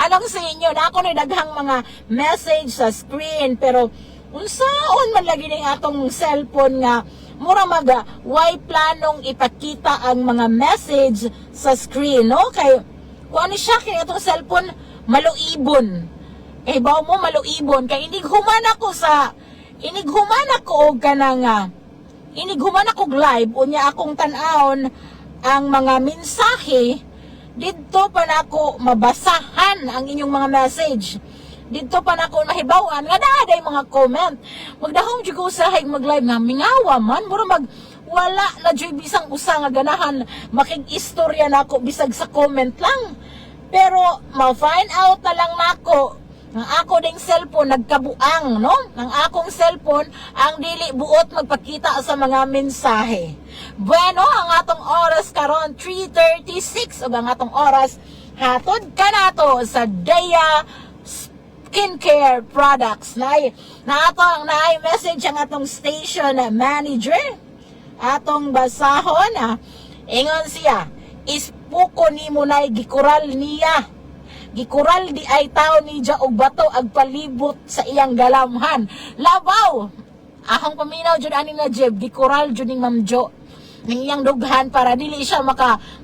Anong sa inyo? Na ako na daghang mga message sa screen, pero unsaon man lagi ning atong cellphone nga mura way planong ipakita ang mga message sa screen, no? Kay kung ano siya, kaya itong cellphone, maluibon. Bawo mo, maluibon. Kaya inighuman ako live, unya akong tanawon ang mga mensahe, dito pa na ako mabasahan ang inyong mga message. Dito pa na ako mahibawan, nga naaday mga comment. Magdahong dyan ko usahay mag-live nga, mingawa man, mura wala na dyan bisang usa nga ganahan makig-istorya na ako bisag sa comment lang. Pero ma-find out na lang na ako ang ako ding cellphone nagkabuang, no? Ang akong cellphone ang dili buot magpakita sa mga mensahe. Bueno, ang atong oras karon 3:36 ug ang atong oras hatod kanato sa Dea Skincare Products. Na message ang atong station manager. Atong basahon, ingon siya, ispuko ni mo na gikural niya. Gikural di ay tao ni ja og bato agpalibot sa iyang galamhan. Labaw! Ahong paminaw jud ani na Jeb, gikural jud ning Ma'am Jo ning iyang dughan para dili siya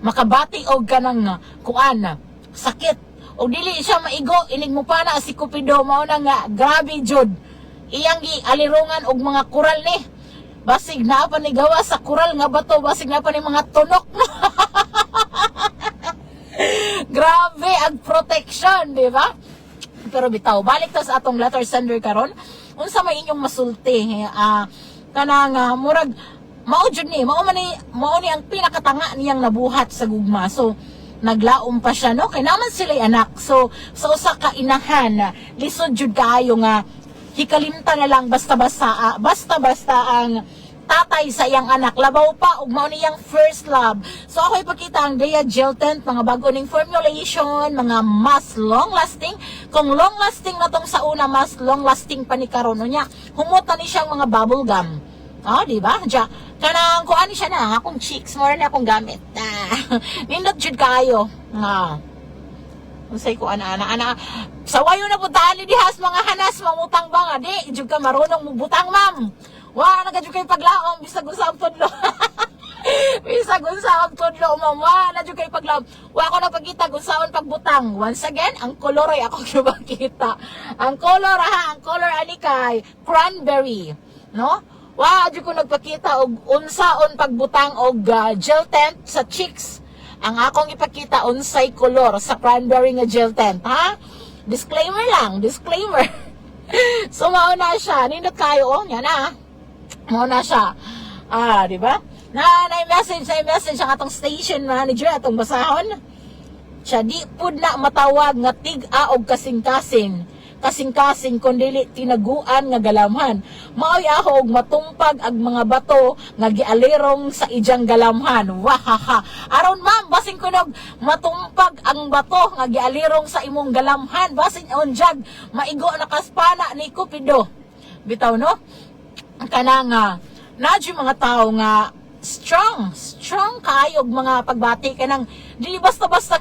makabati og kanang kuan sakit. O dili siya maigo inig mo pa na si Cupido mao na nga grabe jud. Iyang gialirungan og mga kural ni. Basig na pa ni gawa sa kural nga bato, basig na pa ni mga tunok. Grabe ang protection, di ba? Pero bitaw, balik ta sa atong letter sender karon. Unsa may inyong masulti? Kanang murag mao jud ni, mao ni ang pinakatanga niyang nabuhat sa gugma. So naglaom pa siya, no? Kay naman sila'y anak. So sa usa ka inahan, lisod jud kaayo nga hikalimta na lang basta-basta ang tatay sa iyang anak, labaw pa ug mao niyang first love. So ako ipakita ang Dea Gel Tint, mga bago ning formulation, mga mas long lasting. Kung long lasting na tong sa una, mas long lasting pa ni karon niya. Humutan ni siyang mga bubble gum. Di ba? Diya, kanang kuan ni siya na akong cheeks, more na akong gamit. Nindot jud kaayo. Unsay ko ana sa wayo na butahan ni dihas mga hanas mamutang ba nga di jud ka marunong mubutang ma'am. Wa na jud kay paglaom bisag unsa ang tudlo. Bisag unsa ang tudlo ma'am, wa na jud kay paglaom. Wa ko nagpakita kung saon pagbutang. Once again, ang color ay ako nakita. Ang color ang color ani kay cranberry, no? Wa jud ko nagpakita og unsaon pagbutang og gel tint sa cheeks. ang akong ipakita unsay kolor sa cranberry nga gel tent, ha? Disclaimer lang, disclaimer. So mauna siya, nindot kayo, oh, yan na. Mauna siya. Di ba? Na message ang atong station manager atong basahon. Siya di pud na matawag nga tig-a og kasing-kasing kundi tinaguan nga galamhan. Maoy ako og matumpag ag mga bato nga gialirong sa ijang galamhan. Wahaha. Aron ma'am, basin kunog matumpag ang bato nga gialirong sa imong galamhan. Basin onjag maigo na kaspana ni Cupido. Bitaw no? Kana nga nadyo mga tao nga strong kaayog mga pagbati kanang dili basta-basta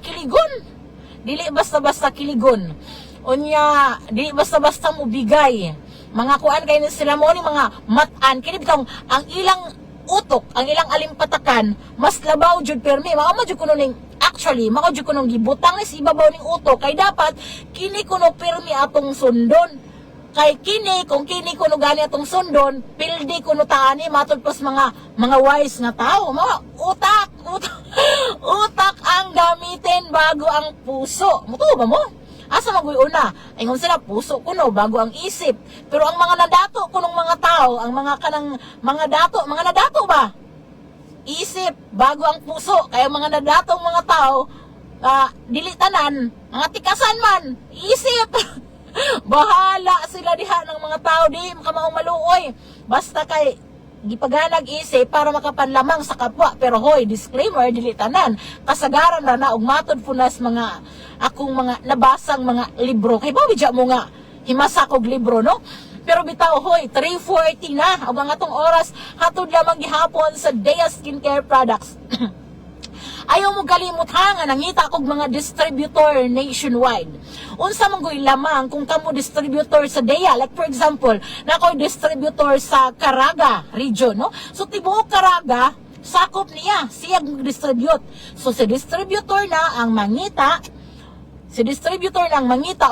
kiligon. Unya, di basta-basta mo bigay. Mga kuan kayo sila mo ni mga matan. Kini bitaw ang ilang utok, ang ilang alimpatakan, mas labaw jud permi. Mao jud kuno ning actually, mao jud kuno gibutang is ibabaw ning utok kay dapat kini kuno permi atong sundon. Kay kini kung kini kuno gani atong sundon, pildi kuno taani matod pas mga wise nga tao. Mga utak ang gamitin bago ang puso. Mutuo ba mo? Asa magoy una? Ingon sila puso kuno bago ang isip. Pero ang mga nadato kunong mga tao, ang mga kanang mga nadato ba? Isip bago ang puso. Kaya mga nadatong mga tao, dili tanan, mga tikasan man, isip. Bahala sila diha ng mga tao, di makamaong maluoy. Basta kay gipaganag isip para makapanlamang sa kapwa. Pero hoy, disclaimer, dili tanan. Kasagaran na og matod punas mga akong mga nabasang mga libro. Kay bawidya mo nga himasa kog libro, no? Pero bitaw hoy, 3:40 na ang atong oras hatod lamang gihapon sa Dea Skincare Products. Ayaw mo kalimot ha nga nangita kog mga distributor nationwide. Unsa man goy lamang kung kamo distributor sa Dea, like for example, na ko'y distributor sa Caraga region, no? So tibuok Caraga, sakop niya, siya distribute. So si distributor na ang mangita,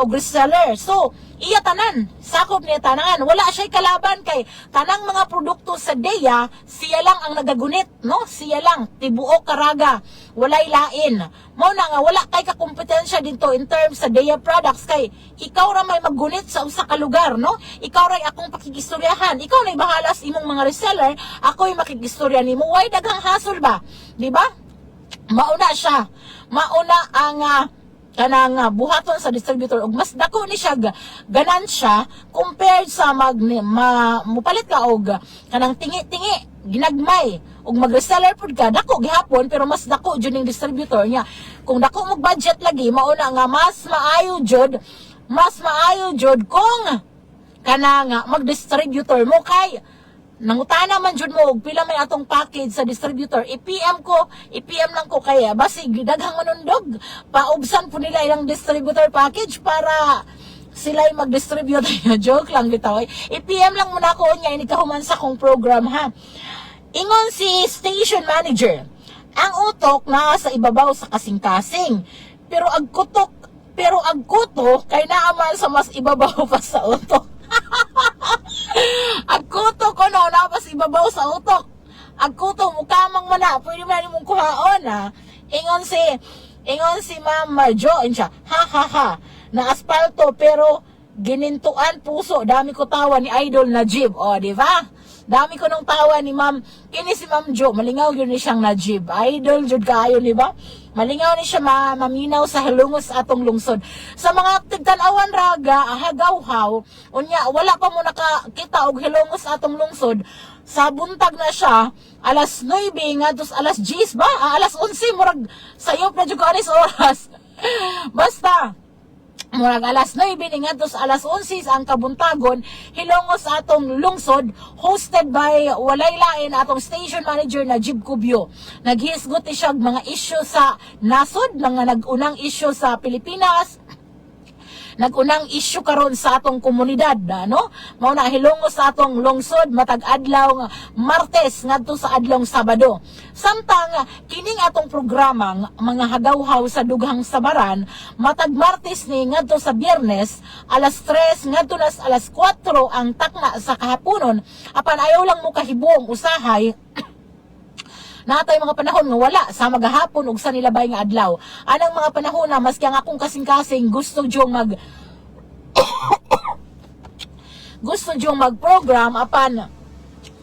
og reseller. So, iya tanan, sakop niya tanan. Wala siya kalaban kay tanang mga produkto sa Dea, siya lang ang nagagunit, no? Siya lang, tibuok Caraga, walay lain. Mao na nga wala kay kakompetensya dito in terms sa Dea products kay ikaw ra may maggunit sa usa ka lugar, no? Ikaw ra akong pakigistoryahan. Ikaw na bahala sa imong mga reseller, ako'y makigistorya nimo. Way daghang hasol ba? Di ba? Mauna siya. Mauna ang kanang buhaton sa distributor ug mas dako ni siya ganansya compared sa mupalit ka og kanang tingi-tingi ginagmay ug mag-reseller pud ka dako gihapon pero mas dako jud ning distributor niya. Kung dako mo budget lagi mauna nga mas maayo jud kung kanang mag-distributor mo kay nangutana man jud mo og pila may atong package sa distributor. I-PM lang ko kaya basig daghang manundog. Paubsan po nila ilang distributor package para sila'y mag-distribute. Joke lang bitaw. I-PM lang muna ko niya ini kahuman sa kong program ha. Ingon si station manager, ang utok na sa ibabaw sa kasing-kasing. Pero ang kuto kay naaman sa mas ibabaw pa sa utok. Agkuto ko no, napas ibabaw sa utok. Agkuto, mukamang mana, pwede man mong kuhaon ha. Ingon si Ma'am Jo, siya, ha, na aspalto pero ginintuan puso, dami ko tawa ni Idol Najib. O, di ba? Dami ko nung tawa ni Ma'am, kini si Ma'am Jo, malingaw yun ni siyang Najib. Idol jud kaayo, di ba? Malingaw ni siya maminaw sa hilungos atong lungsod. Sa mga tigtanawan raga, hagawhaw, unya, wala pa mo nakakita og hilungos atong lungsod, sa buntag na siya, alas 9 nga, dos alas 10 ba? Alas 11, murag sayop na dyan ko anis oras. Basta, murag alas 9 nga dos alas 11 ang kabuntagon hilongos atong lungsod, hosted by walay lain atong station manager na Najib Cubio. Naghisgot siya mga issue sa nasod, mga nag-unang issue sa Pilipinas, nag-unang issue karon sa atong komunidad, no? Mao na hilongos sa atong lungsod matag adlaw Martes ngadto sa adlaw Sabado. Samtang kining atong programa mga hagawhaw sa dughang sabaran matag Martes ni ngadto sa Biyernes alas 3 ngadto nas alas 4 ang takna sa kahaponon apan ayaw lang mo kahibong usahay natay mga panahon nga wala sa magahapon ug sa nilabay nga adlaw. Anang mga panahon na maski ang akong kasing-kasing gusto jong gusto jong mag-program apan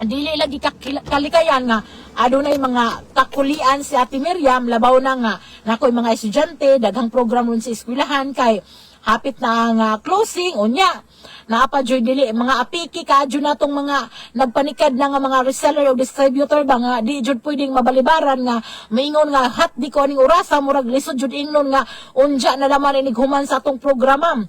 dili lagi kalikayan nga adunay mga kakulian si Ate Miriam labaw na nga nakoy mga estudyante daghang program ron sa eskwelahan kay hapit na nga closing unya naapa joy dili mga apiki kaadyo natong mga nagpanikad na nga mga reseller o distributor ba nga di jud pwedeng mabalibaran nga maingon nga hat di ko aning orasa murag lisod jud ingnon nga unja na laman inig human sa atong programa.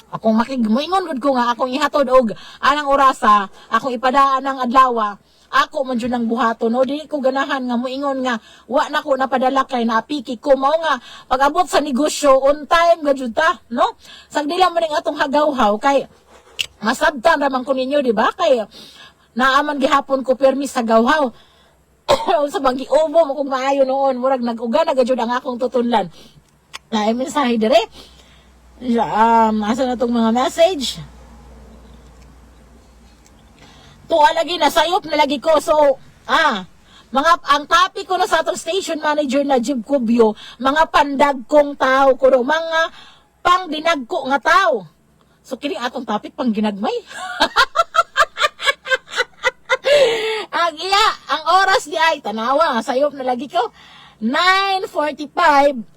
Akong makigmoingon gud ko nga akong ihatod og anang orasa akong ipadaan ng adlaw ako man jud nang buhaton no di ko ganahan nga moingon nga wa na ko napadala kay naapiki ko mao nga pag-abot sa negosyo on time gud ta no sagdila man ning atong hagawhaw kay masabtan ra man ko ninyo di ba kay naaman gihapon ko permis sa gawhaw unsa bang giubo mo kung maayo noon murag nag-uga na gud ang akong tutunlan na mensahe dire. Asa na itong mga message? Tuwa lagi, nasayop na lagi ko. So, ang topic ko na sa atong station manager na Jib Cubio, mga pandag kong tao ko mga pang dinagko nga tao. So, kining atong topic, pang ginagmay. Ang oras di ay, tanawa, sayop na lagi ko. 9:45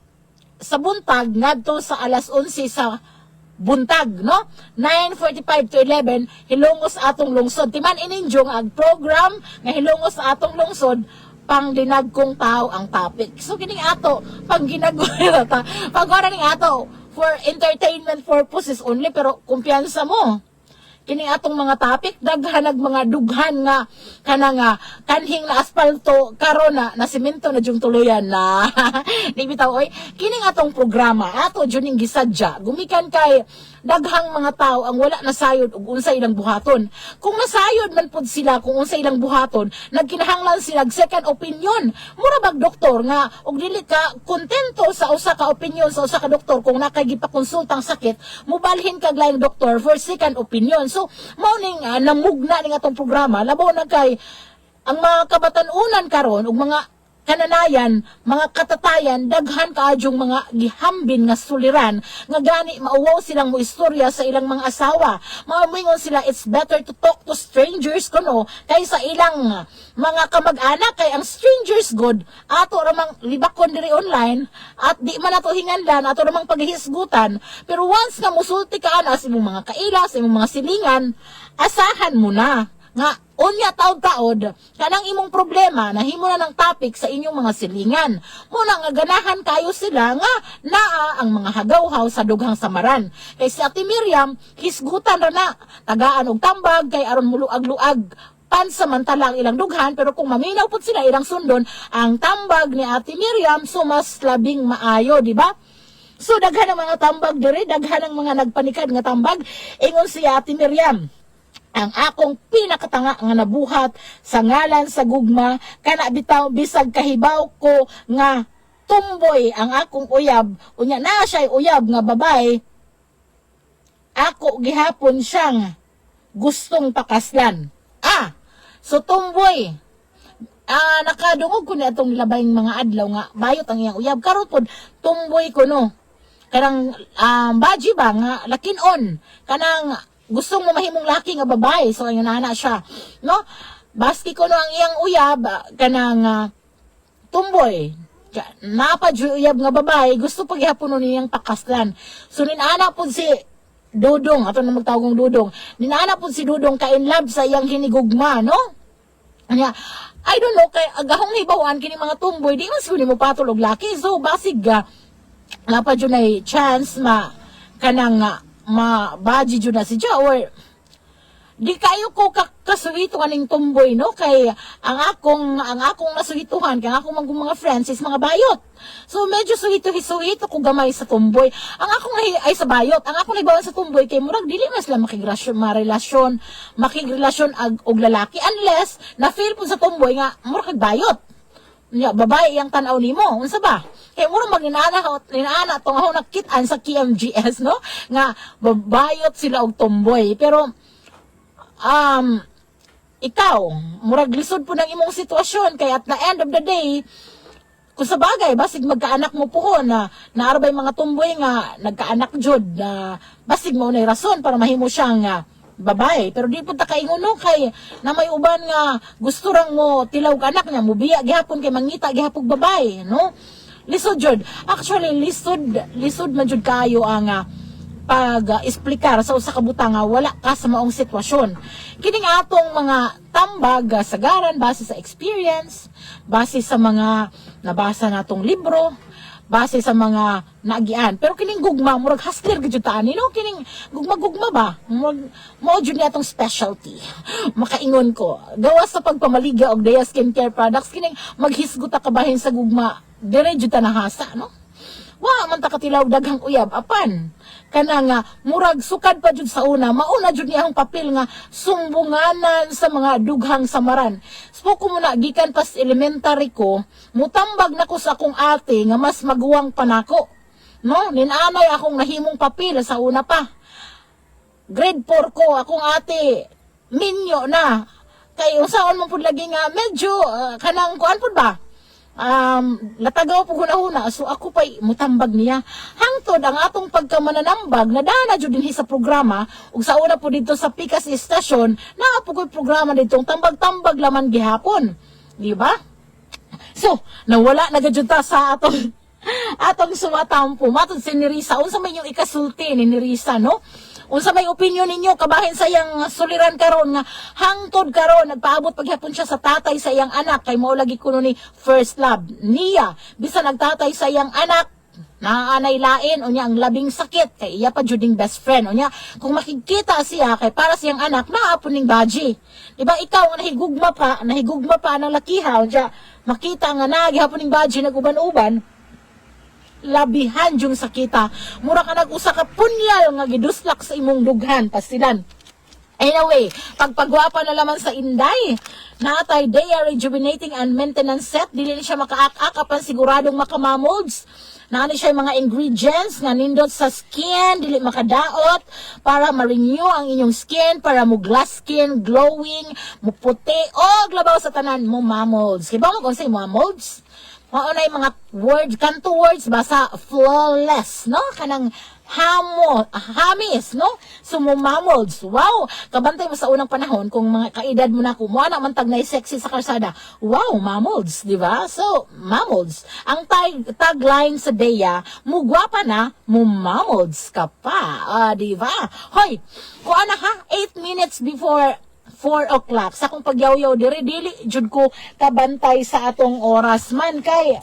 sa buntag ngadto sa alas 11 sa buntag no 9:45 to 11 hilongos atong lungsod timan ininjong ag program nga hilongos sa atong lungsod pang dinagkong tao ang topic so kining ato pang ginagwala ta pag ning ato for entertainment purposes only pero kumpiyansa mo kini atong mga topic daghanag mga dughan nga kanang kanhing na asfalto karon na semento na jung tuluyan na di bitaw oy kining atong programa ato jud ning gisadya gumikan kay daghang mga tao ang wala nasayod og unsa ilang buhaton kung nasayod man pud sila kung unsa ilang buhaton nagkinahanglan sila second opinion mura bag doktor nga og dili ka kontento sa usa ka opinion sa usa ka doktor kung nakay gipakonsultang sakit mobalhin kag laing doktor for second opinion so mao ning namugna ning atong programa labaw na kay ang mga kabatan-unan karon ug mga kananayan, mga katatayan, daghan kaadyong mga gihambin nga suliran, nga gani mauwaw silang moistorya sa ilang mga asawa. Mamingon sila, it's better to talk to strangers kuno, kaysa ilang mga kamag-anak, kay ang strangers good, ato ramang libakon diri online, at di man ato hinganlan, ato ramang paghihisgutan, pero once nga musulti ka ana sa imong mga kaila, sa imong mga silingan, asahan mo na nga unya taod-taod kanang imong problema nahimo na ng topic sa inyong mga silingan muna nga ganahan kayo sila nga naa ang mga hagawhaw sa dughang samaran kay si Ate Miriam hisgutan ra na tagaan og tambag kay aron muluag-luag pansamantala ang ilang dughan pero kung maminaw pud sila ilang sundon ang tambag ni Ate Miriam so mas labing maayo di ba? So daghan ang mga tambag diri daghan ang mga nagpanikad nga tambag ingon si Ate Miriam ang akong pinakatanga nga nabuhat sa ngalan sa gugma kana bitaw bisag kahibaw ko nga tumboy ang akong uyab unya na siya uyab nga babay ako gihapon siyang gustong pakaslan so tumboy nakadungog ko ni atong labayng mga adlaw nga bayot ang iyang uyab karon pod tumboy ko no kanang baji ba nga lakinon kanang gustong mo mahimong laki nga babae so ang nana siya no baski ko no ang iyang uyab kanang tumboy napadyo uyab nga babae gusto paghihapon niyang pakaslan so ninana pud si Dudong ato na magtawag ng Dudong ninana pud si Dudong ka in love sa iyang hinigugma no anya I don't know kay agahong hibawan kini mga tumboy di man sila mo patulog laki so basig napadyo na chance kanang ma-baji dyan na si siya or di kayo ko kasuhito kaning tumboy no kay ang akong nasuhituhan kay ang akong mga friends is mga bayot so medyo suhito ko gamay sa tumboy ang akong ay sa bayot ang akong naibawan sa tumboy kay murag dili mas lang makigrelasyon og lalaki unless na feel po sa tumboy nga murag bayot babae yang tanaw nimo unsa ba kay mura magninana tong ako nakitaan sa KMGS no nga babayot sila og tomboy pero ikaw murag lisod po ng imong sitwasyon kay at the end of the day kung sa bagay, basig magkaanak mo po na naarabay mga tumboy nga nagkaanak jud na basig mo na rason para mahimo siyang babae. Pero di po ta kaingon no kay na may uban nga gusto rang mo tilaw ka anak niya, mubiya gihapon kay mangita gihapon babae, no? Lisod jud. Actually lisod man jud kayo ang pag-esplikar sa usa ka butang nga wala ka sa maong sitwasyon. Kining atong mga tambag sagaran base sa experience, base sa mga nabasa natong libro, base sa mga naagian. Pero kining gugma murag hustler gyud ta ani no, kining gugma ba? Mo jud ni atong specialty. Makaingon ko, gawas sa pagpamaligya og Dea skincare products kining maghisgot ta kabahin sa gugma, dire jud ta nahasa no. Wa man ta katilaw daghang uyab apan kana nga murag sukad pa jud sa una mauna jud niya ang papel nga sumbunganan sa mga dughang samaran. So ko muna gikan pas elementary ko mutambag nako sa akong ate nga mas maguwang pa nako no ninanay akong nahimong papel sa una pa grade 4 ko akong ate minyo na kay unsaon man pud lagi nga medyo kanang kuan pud ba latagaw po huna-huna so ako pa'y mutambag niya hangtod ang atong pagkamananambag na dana jud dinhi sa programa ug sa una po dito sa Pikas Station naa po ko'y programa ditong tambag-tambag laman gihapon di ba so nawala na gud ta sa atong sumatampo matod si Nerissa unsa may yung ikasulti ni Nerissa no unsa may opinion ninyo kabahin sa iyang suliran karon nga hangtod karon nagpaabot paghapon siya sa tatay sa iyang anak kay mao lagi kuno ni first love niya bisan nagtatay sa iyang anak naanay lain unya ang labing sakit kay iya pa juding best friend unya kung makikita siya kay para siyang anak naapon ning baji di ba ikaw nga nahigugma pa ng lakiha unya makita nga nagihapon ning baji naguban-uban labihan yung sakita mura ka nag-usa ka punyal nga giduslak sa imong dughan pasilan. Anyway, pagpagwapa na laman sa Inday natay Dea Rejuvenating and Maintenance Set dili ni siya makaak-ak apan siguradong makamamolds naani siya mga ingredients nga nindot sa skin dili makadaot para ma-renew ang inyong skin para mo glass skin glowing mo puti og labaw sa tanan mo mamolds kay ba mo kung say mamolds maunay mga words, kanto words basa flawless, no? Kanang hamis, no? Sumumamolds. Wow! Kabantay mo sa unang panahon kung mga kaedad mo na kumuha na man tagnay sexy sa karsada. Wow, mamolds, di ba? So, mamolds. Ang tagline sa Dea, mugwapa na, mumamolds ka pa. Di ba? Hoy, kuha na ha, 8 minutes before 4 o'clock sa akong pagyaw-yaw dili jud ko kabantay sa atong oras man kay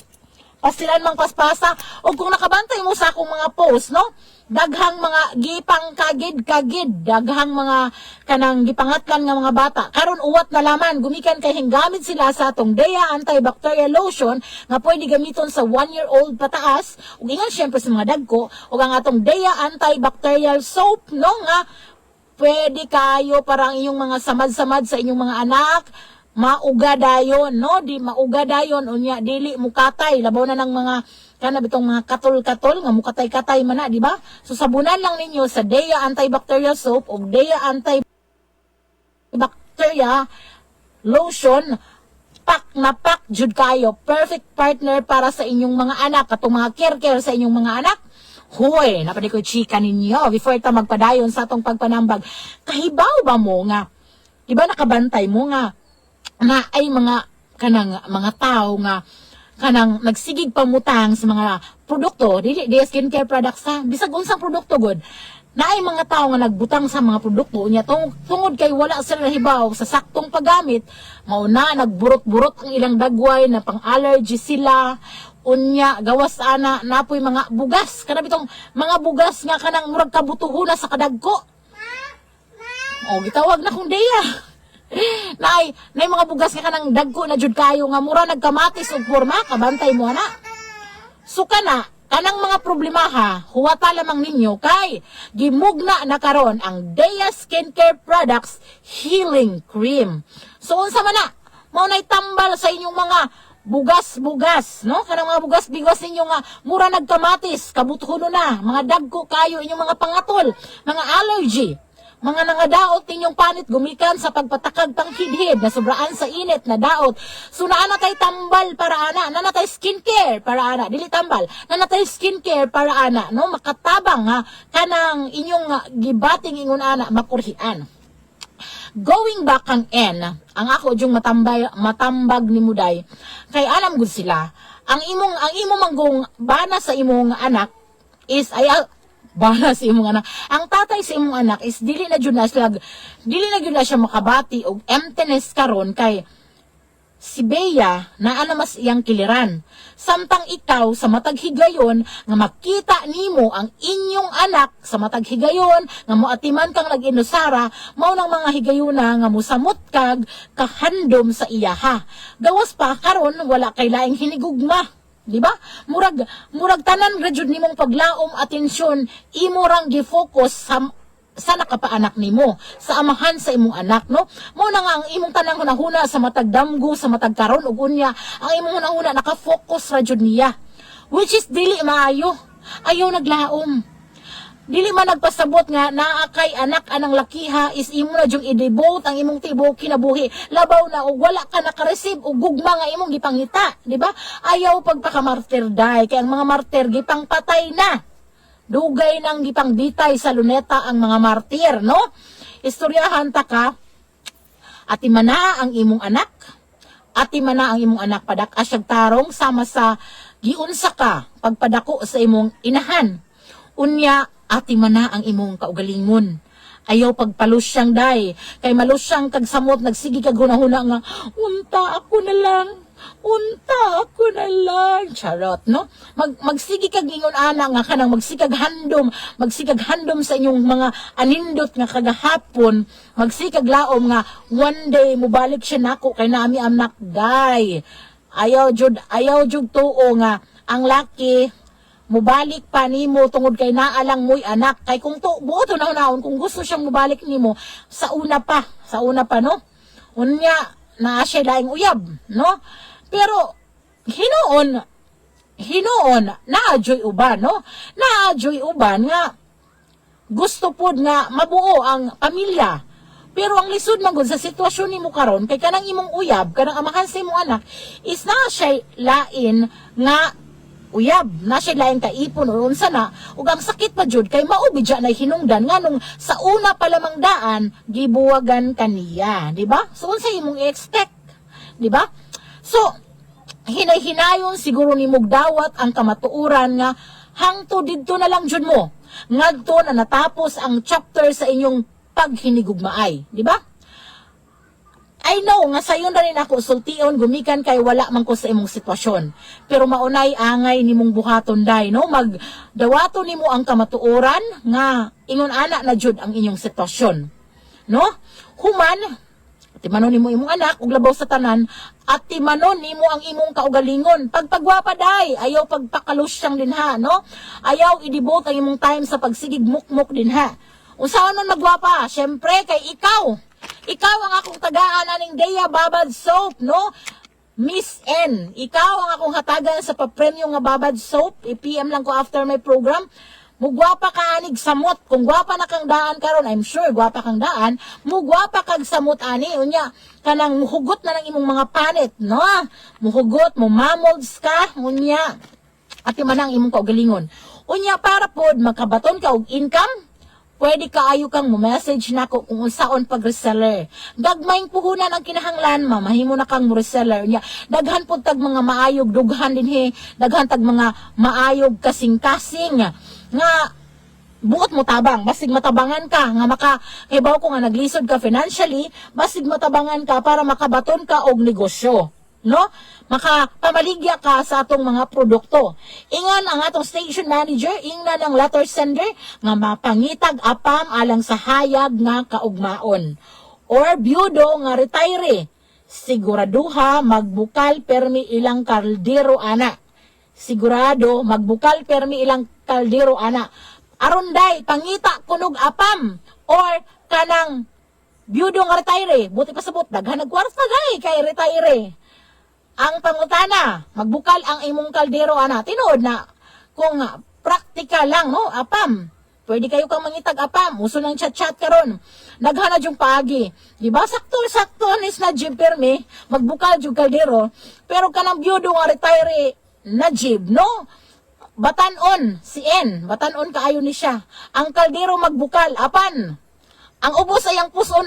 pasilan mang paspasa o kung nakabantay mo sa akong mga post no daghang mga gipang kagid daghang mga kanang gipangatlan nga mga bata karon uwat na laman gumikan kay hinggamit sila sa atong Dea antibacterial lotion nga pwede gamiton sa 1-year-old pataas ug ingon syempre sa mga dagko ug ang atong Dea antibacterial soap no nga pwede kayo parang inyong mga samad-samad sa inyong mga anak, mauga dayon, no? Di mauga dayon, unya, dili mukatay, labaw na ng mga, kana bitong mga katol-katol, nga mukatay-katay man na, di ba? So, sabunan lang ninyo sa Dea Antibacterial Soap o Dea Antibacterial Lotion, pak na pak, jud kayo, perfect partner para sa inyong mga anak, katong mga care sa inyong mga anak, hoy, napadi ko chika ninyo before ta magpadayon sa atong pagpanambag. Kahibaw ba mo nga, diba nakabantay mo nga, na ay mga kanang mga tao nga kanang nagsigig pamutang sa mga produkto, dili skincare products ha, bisag unsang produkto good. Na ay mga tao nga nagbutang sa mga produkto niya tungod kay wala sila hibaw sa saktong paggamit, mauna nagburot-burot ang ilang dagway na pang-allergy sila. Unya gawas ana napoy mga bugas kana bitong mga bugas nga kanang murag kabutuhon na sa kadagko. O gitawag na kung Dea. nay mga bugas nga kanang dagko na jud kayo nga mura nagkamatis og porma kabantay mo ana. So kanang mga problema ha, huwata lamang ninyo kay gimugna na karon ang Dea Skincare Products Healing Cream. So unsa man na, mao nay tambal sa inyong mga bugas-bugas, no? Kanang mga bugas-bigas ninyo nga mura nagkamatis, kabutuhon na, mga dagko kayo inyong mga pangatol, mga allergy. mga nangadaot ninyong panit gumikan sa pagpatakag panghidhid na sobraan sa init na daot. So naana tay tambal para ana, naana tay skincare para ana, dili tambal, naana tay skincare para ana, no, makatabang ha kanang inyong gibating ingon ana makurhian. Going back ang ang ako jung matambag ni Muday, kay alam gud sila, ang imong manggong bana sa imong anak is ay bana sa imong anak. Ang tatay sa imong anak is dili na gyud na siya makabati og emptiness karon kay si Bea naa na mas iyang kiliran. Samtang ikaw sa matag higayon nga makita nimo ang inyong anak sa matag higayon nga moatiman kang nag-inusara, mao nang mga higayuna nga musamot kag kahandom sa iyaha. Gawas pa karon wala kay laing hinigugma. Di ba? Murag tanan ra jud nimong paglaom atensyon imo rang gi-focus sa nakapaanak nimo, sa amahan sa imong anak, no? Mao na nga ang imong tanang hunahuna sa matag damgo, sa matag karon ug unya, ang imong hunahuna naka-focus ra jud niya. Which is dili maayo. Ayaw naglaom. Dili man nagpasabot nga naa kay anak anang lakiha is imo na jung i-devote ang imong tibuok kinabuhi. Labaw na og wala ka naka-receive og gugma nga imong gipangita, di ba? Ayaw pagpaka-martir day kay ang mga martir gipang patay na. Dugay nang gipangbitay sa luneta ang mga martir, no? Istoryahan ta ka, atimana ang imong anak, atimana ang imong anak padak asyag tarong sama sa giunsa ka pagpadako sa imong inahan. Unya, atimana ang imong kaugalingon. Ayaw pagpalusyang day, kay malusyang kag samot nagsigi kag hunahuna nga, unta ako na lang. Unta ako na lang. Charot, no? Magsigi kag ingon ana nga kanang magsikag handom sa inyong mga anindot nga kagahapon, magsikag laom nga one day mubalik siya nako kay nami anak day. Ayaw jud tuo nga ang laki mubalik pa nimo tungod kay naalang mo'y anak. Kay kung buo to naon kung gusto siyang mubalik nimo sa una pa, no? Unya naa siya laing uyab, no? Pero hinoon naadyoy uban, no? Naadyoy uban nga gusto pod nga mabuo ang pamilya. Pero ang lisod man gud sa sitwasyon nimo karon kay kanang imong uyab, kanang amahan sa imong anak is na siya lain nga uyab, na siya lain ka ipon o unsa na, ug ang sakit pa jud kay maubidya na hinungdan nganong sa una pa lamang daan gibuwagan kaniya, di ba? So unsa imong i-expect, di ba? So hinay-hinayon siguro nimog dawat ang kamatuoran nga hangto didto na lang jud mo ngadto na natapos ang chapter sa inyong paghinigugmaay, di ba? I know nga sayon ra rin ako sultion gumikan kay wala man ko sa imong sitwasyon. Pero maunay angay nimong buhaton day, no? Magdawato nimo ang kamatuoran nga ingon ana na jud ang inyong sitwasyon. No? Human timanon nimo imong anak ug labaw sa tanan at timanon nimo ang imong kaugalingon. Pagpagwapa day, ayaw pagpakalusyang din ha, no? Ayaw i-devote ang imong time sa pagsigig mukmok din ha. Unsaon man magwapa? Syempre kay ikaw ang akong tagaan aning Dea Babad Soap, no? Miss N, ikaw ang akong hatagan sa pa-premium nga Babad Soap. I-PM lang ko after my program. Mugwapa ka anig samot. Kung gwapa na kang daan karon, I'm sure gwapa kang daan. Mugwapa kag samot ani. Unya, kanang muhugot na ng imong mga panit, no? Muhugot, mumamolds ka, unya. At man ang imong kaugalingon. Unya, para pod magkabaton ka og income, pwede kaayo kang mo-message nako kung unsaon pag-reseller. Dagmayng puhunan ang kinahanglan, mamahimo na kang reseller niya. Daghan pud tag mga maayog dughan dinhi, daghan tag mga maayog kasing-kasing nga buot mo tabang, basig matabangan ka nga makahibaw ko nga naglisod ka financially, basig matabangan ka para makabaton ka og negosyo, no? Makapamaligya ka sa atong mga produkto. Ingon ang atong station manager, ingnan ang letter sender nga mapangitag apam alang sa hayag nga kaugmaon. Or byudo nga retire, siguraduha magbukal permi ilang kaldero ana. Sigurado magbukal permi ilang kaldero ana. Aronday pangita kunog apam or kanang byudo nga retire, buti pasabot daghan nagkwarta day kay retire. Ang pangutana, magbukal ang imong kaldero ana. Tinuod na kung praktikal lang, no? Apam. pwede kayo kang mangitag apam, uso ng chat-chat karon. Naghanad yung paagi. Di ba? Sakto is na Jib Perme, magbukal yung kaldero, pero kanang byudo nga retire na Jib, no? Batanon, si N, batanon kaayo ni siya. Ang kaldero magbukal, apan. Ang ubos ay ang puson,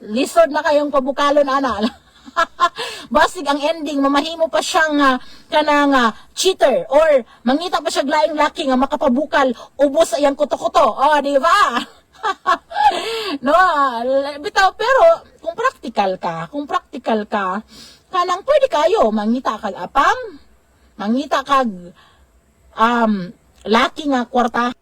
lisod na kayong pabukalon, ana. Basig ang ending, mamahimo pa siyang kanang cheater or mangita pa siya laing laki nga makapabukal, ubos ay ang kuto-kuto. Oh, di ba? No, bitaw, pero kung practical ka, kanang pwede kayo mangita kag apam, mangita kag laki nga kwarta.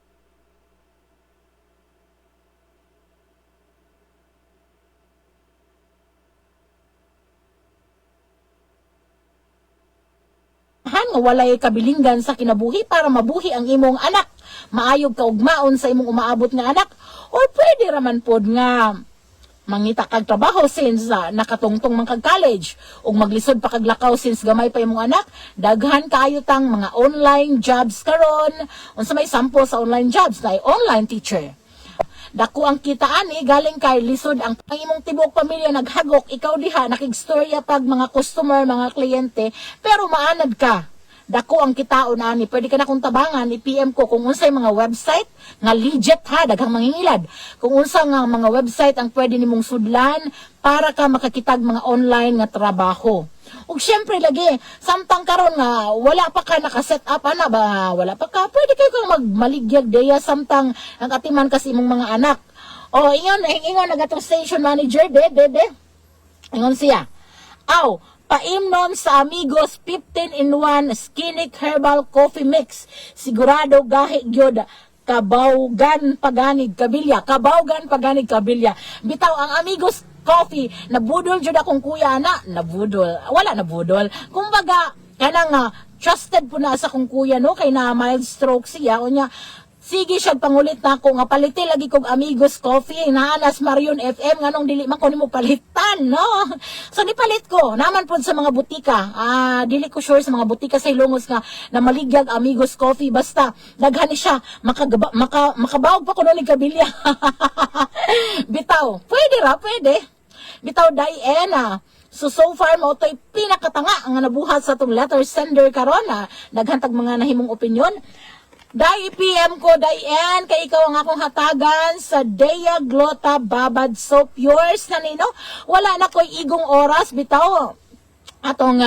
Nga walay kabilinggan sa kinabuhi para mabuhi ang imong anak. Maayog ka ugmaon sa imong umaabot nga anak. O pwede raman pod nga mangita kag trabaho since nakatungtong man kag college ug maglisod pa kag lakaw since gamay pa imong anak. Daghan kaayo tang mga online jobs karon. Unsa may sample sa online jobs na online teacher. Dako ang kitaan galing kay lisod ang imong tibuok pamilya naghagok, ikaw diha nakigstorya pag mga customer, mga kliyente, pero maanad ka. Dako ang kitaon ani, pwede ka na kung tabangan, i-PM ko kung unsay mga website nga legit ha, daghang mangingilad. Kung unsa nga mga website ang pwede nimong sudlan para ka makakitag mga online nga trabaho. Ug syempre lagi, samtang karon nga wala pa ka naka-set up ana ba, wala pa ka, pwede kayo kang magmaligyag deya samtang nagatiman kasi imong mga anak. O ingon nagatong station manager de. Ingon siya. Aw, paimnon sa Amigos 15-in-1 Skinic Herbal Coffee Mix. Sigurado gahi gyud kabawgan paganig kabilya. Bitaw ang Amigos Coffee, nabudol jud akong kuya na, wala nabudol. Kumbaga, kanang trusted po na sa kong kuya no, kay na mild stroke siya, o niya, sige siya pangulit na ako nga paliti lagi kong Amigos Coffee, naanas Marion FM, nganong dili man ko nimo palitan, no? So, nipalit ko, naman po sa mga butika, dili ko sure sa mga butika sa Ilongos nga, na maligyag Amigos Coffee, basta, naghani siya, makabawag pa ko nun ni kabilya. Bitaw, pwede. Bitaw, Diana. So far mo to'y pinakatanga ang nabuhat sa tong letter sender karon naghantag mga nahimong opinyon. Dai PM ko, Diane, kay ikaw ang akong hatagan sa Dea Glota Babad Soap. Yours na nino. Wala na ko'y igong oras, bitaw. Atong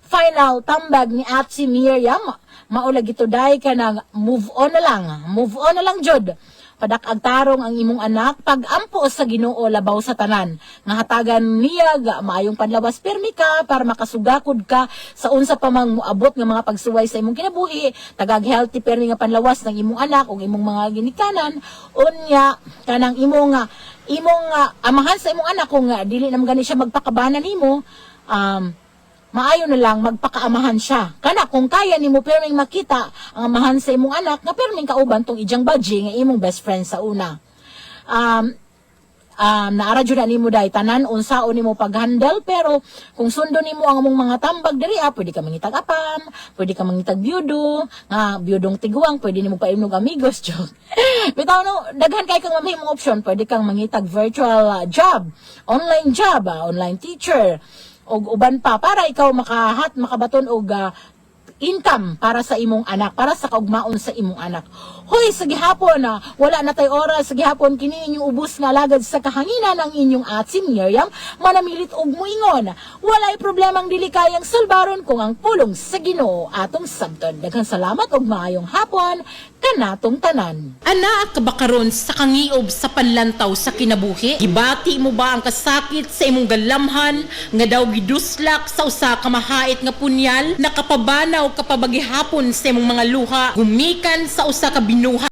final tambag ni Atsi Miriam. Maulag ito, Dai, ka na move on na lang, Jod. Padak-ag tarong ang imong anak, pag-ampo sa Ginoo labaw sa tanan. Nga hatagan niya, maayong panlawas permi ka, para makasugakod ka sa unsa pa mang muabot nga mga pagsuway sa imong kinabuhi, tagag healthy permi nga panlawas ng imong anak, o imong mga ginikanan, unya, kanang imong amahan sa imong anak, kung dili naman gani siya magpakabanan nimo, maayo na lang magpakaamahan siya. Kana kung kaya nimo perming makita ang amahan sa imong anak nga perming kauban tong ijang badji nga imong best friend sa una. Naara jud nimo dai tanan unsaon nimo paghandle, pero kung sundo nimo ang among mga tambag diri pwede ka mangitag apam, pwede ka mangitag byudo, nga byudong tiguang, pwede nimo paimnog Amigos joke. Bitaw no, daghan kay kang mamahimong option, pwede kang mangitag virtual job, online job, online teacher, og uban pa para ikaw makabaton og income para sa imong anak, para sa kaugmaon sa imong anak. Hoy, sa gihapon wala na tay oras, sa gihapon kini inyong ubos nga lagad sa kahanginan ng inyong Atsi Miriam, manamilit og muingon. Walay problemang dili kayang salbaron kung ang pulong sa Ginoo atong sabton. Daghang salamat og maayong hapon kanatong tanan. Ana ka ba karon sa kangiob sa panlantaw sa kinabuhi? Gibati mo ba ang kasakit sa imong galamhan nga daw giduslak sa usa ka mahait nga punyal, nakapabanaw kapabagihapon sa imong mga luha, gumikan sa usa ka binuha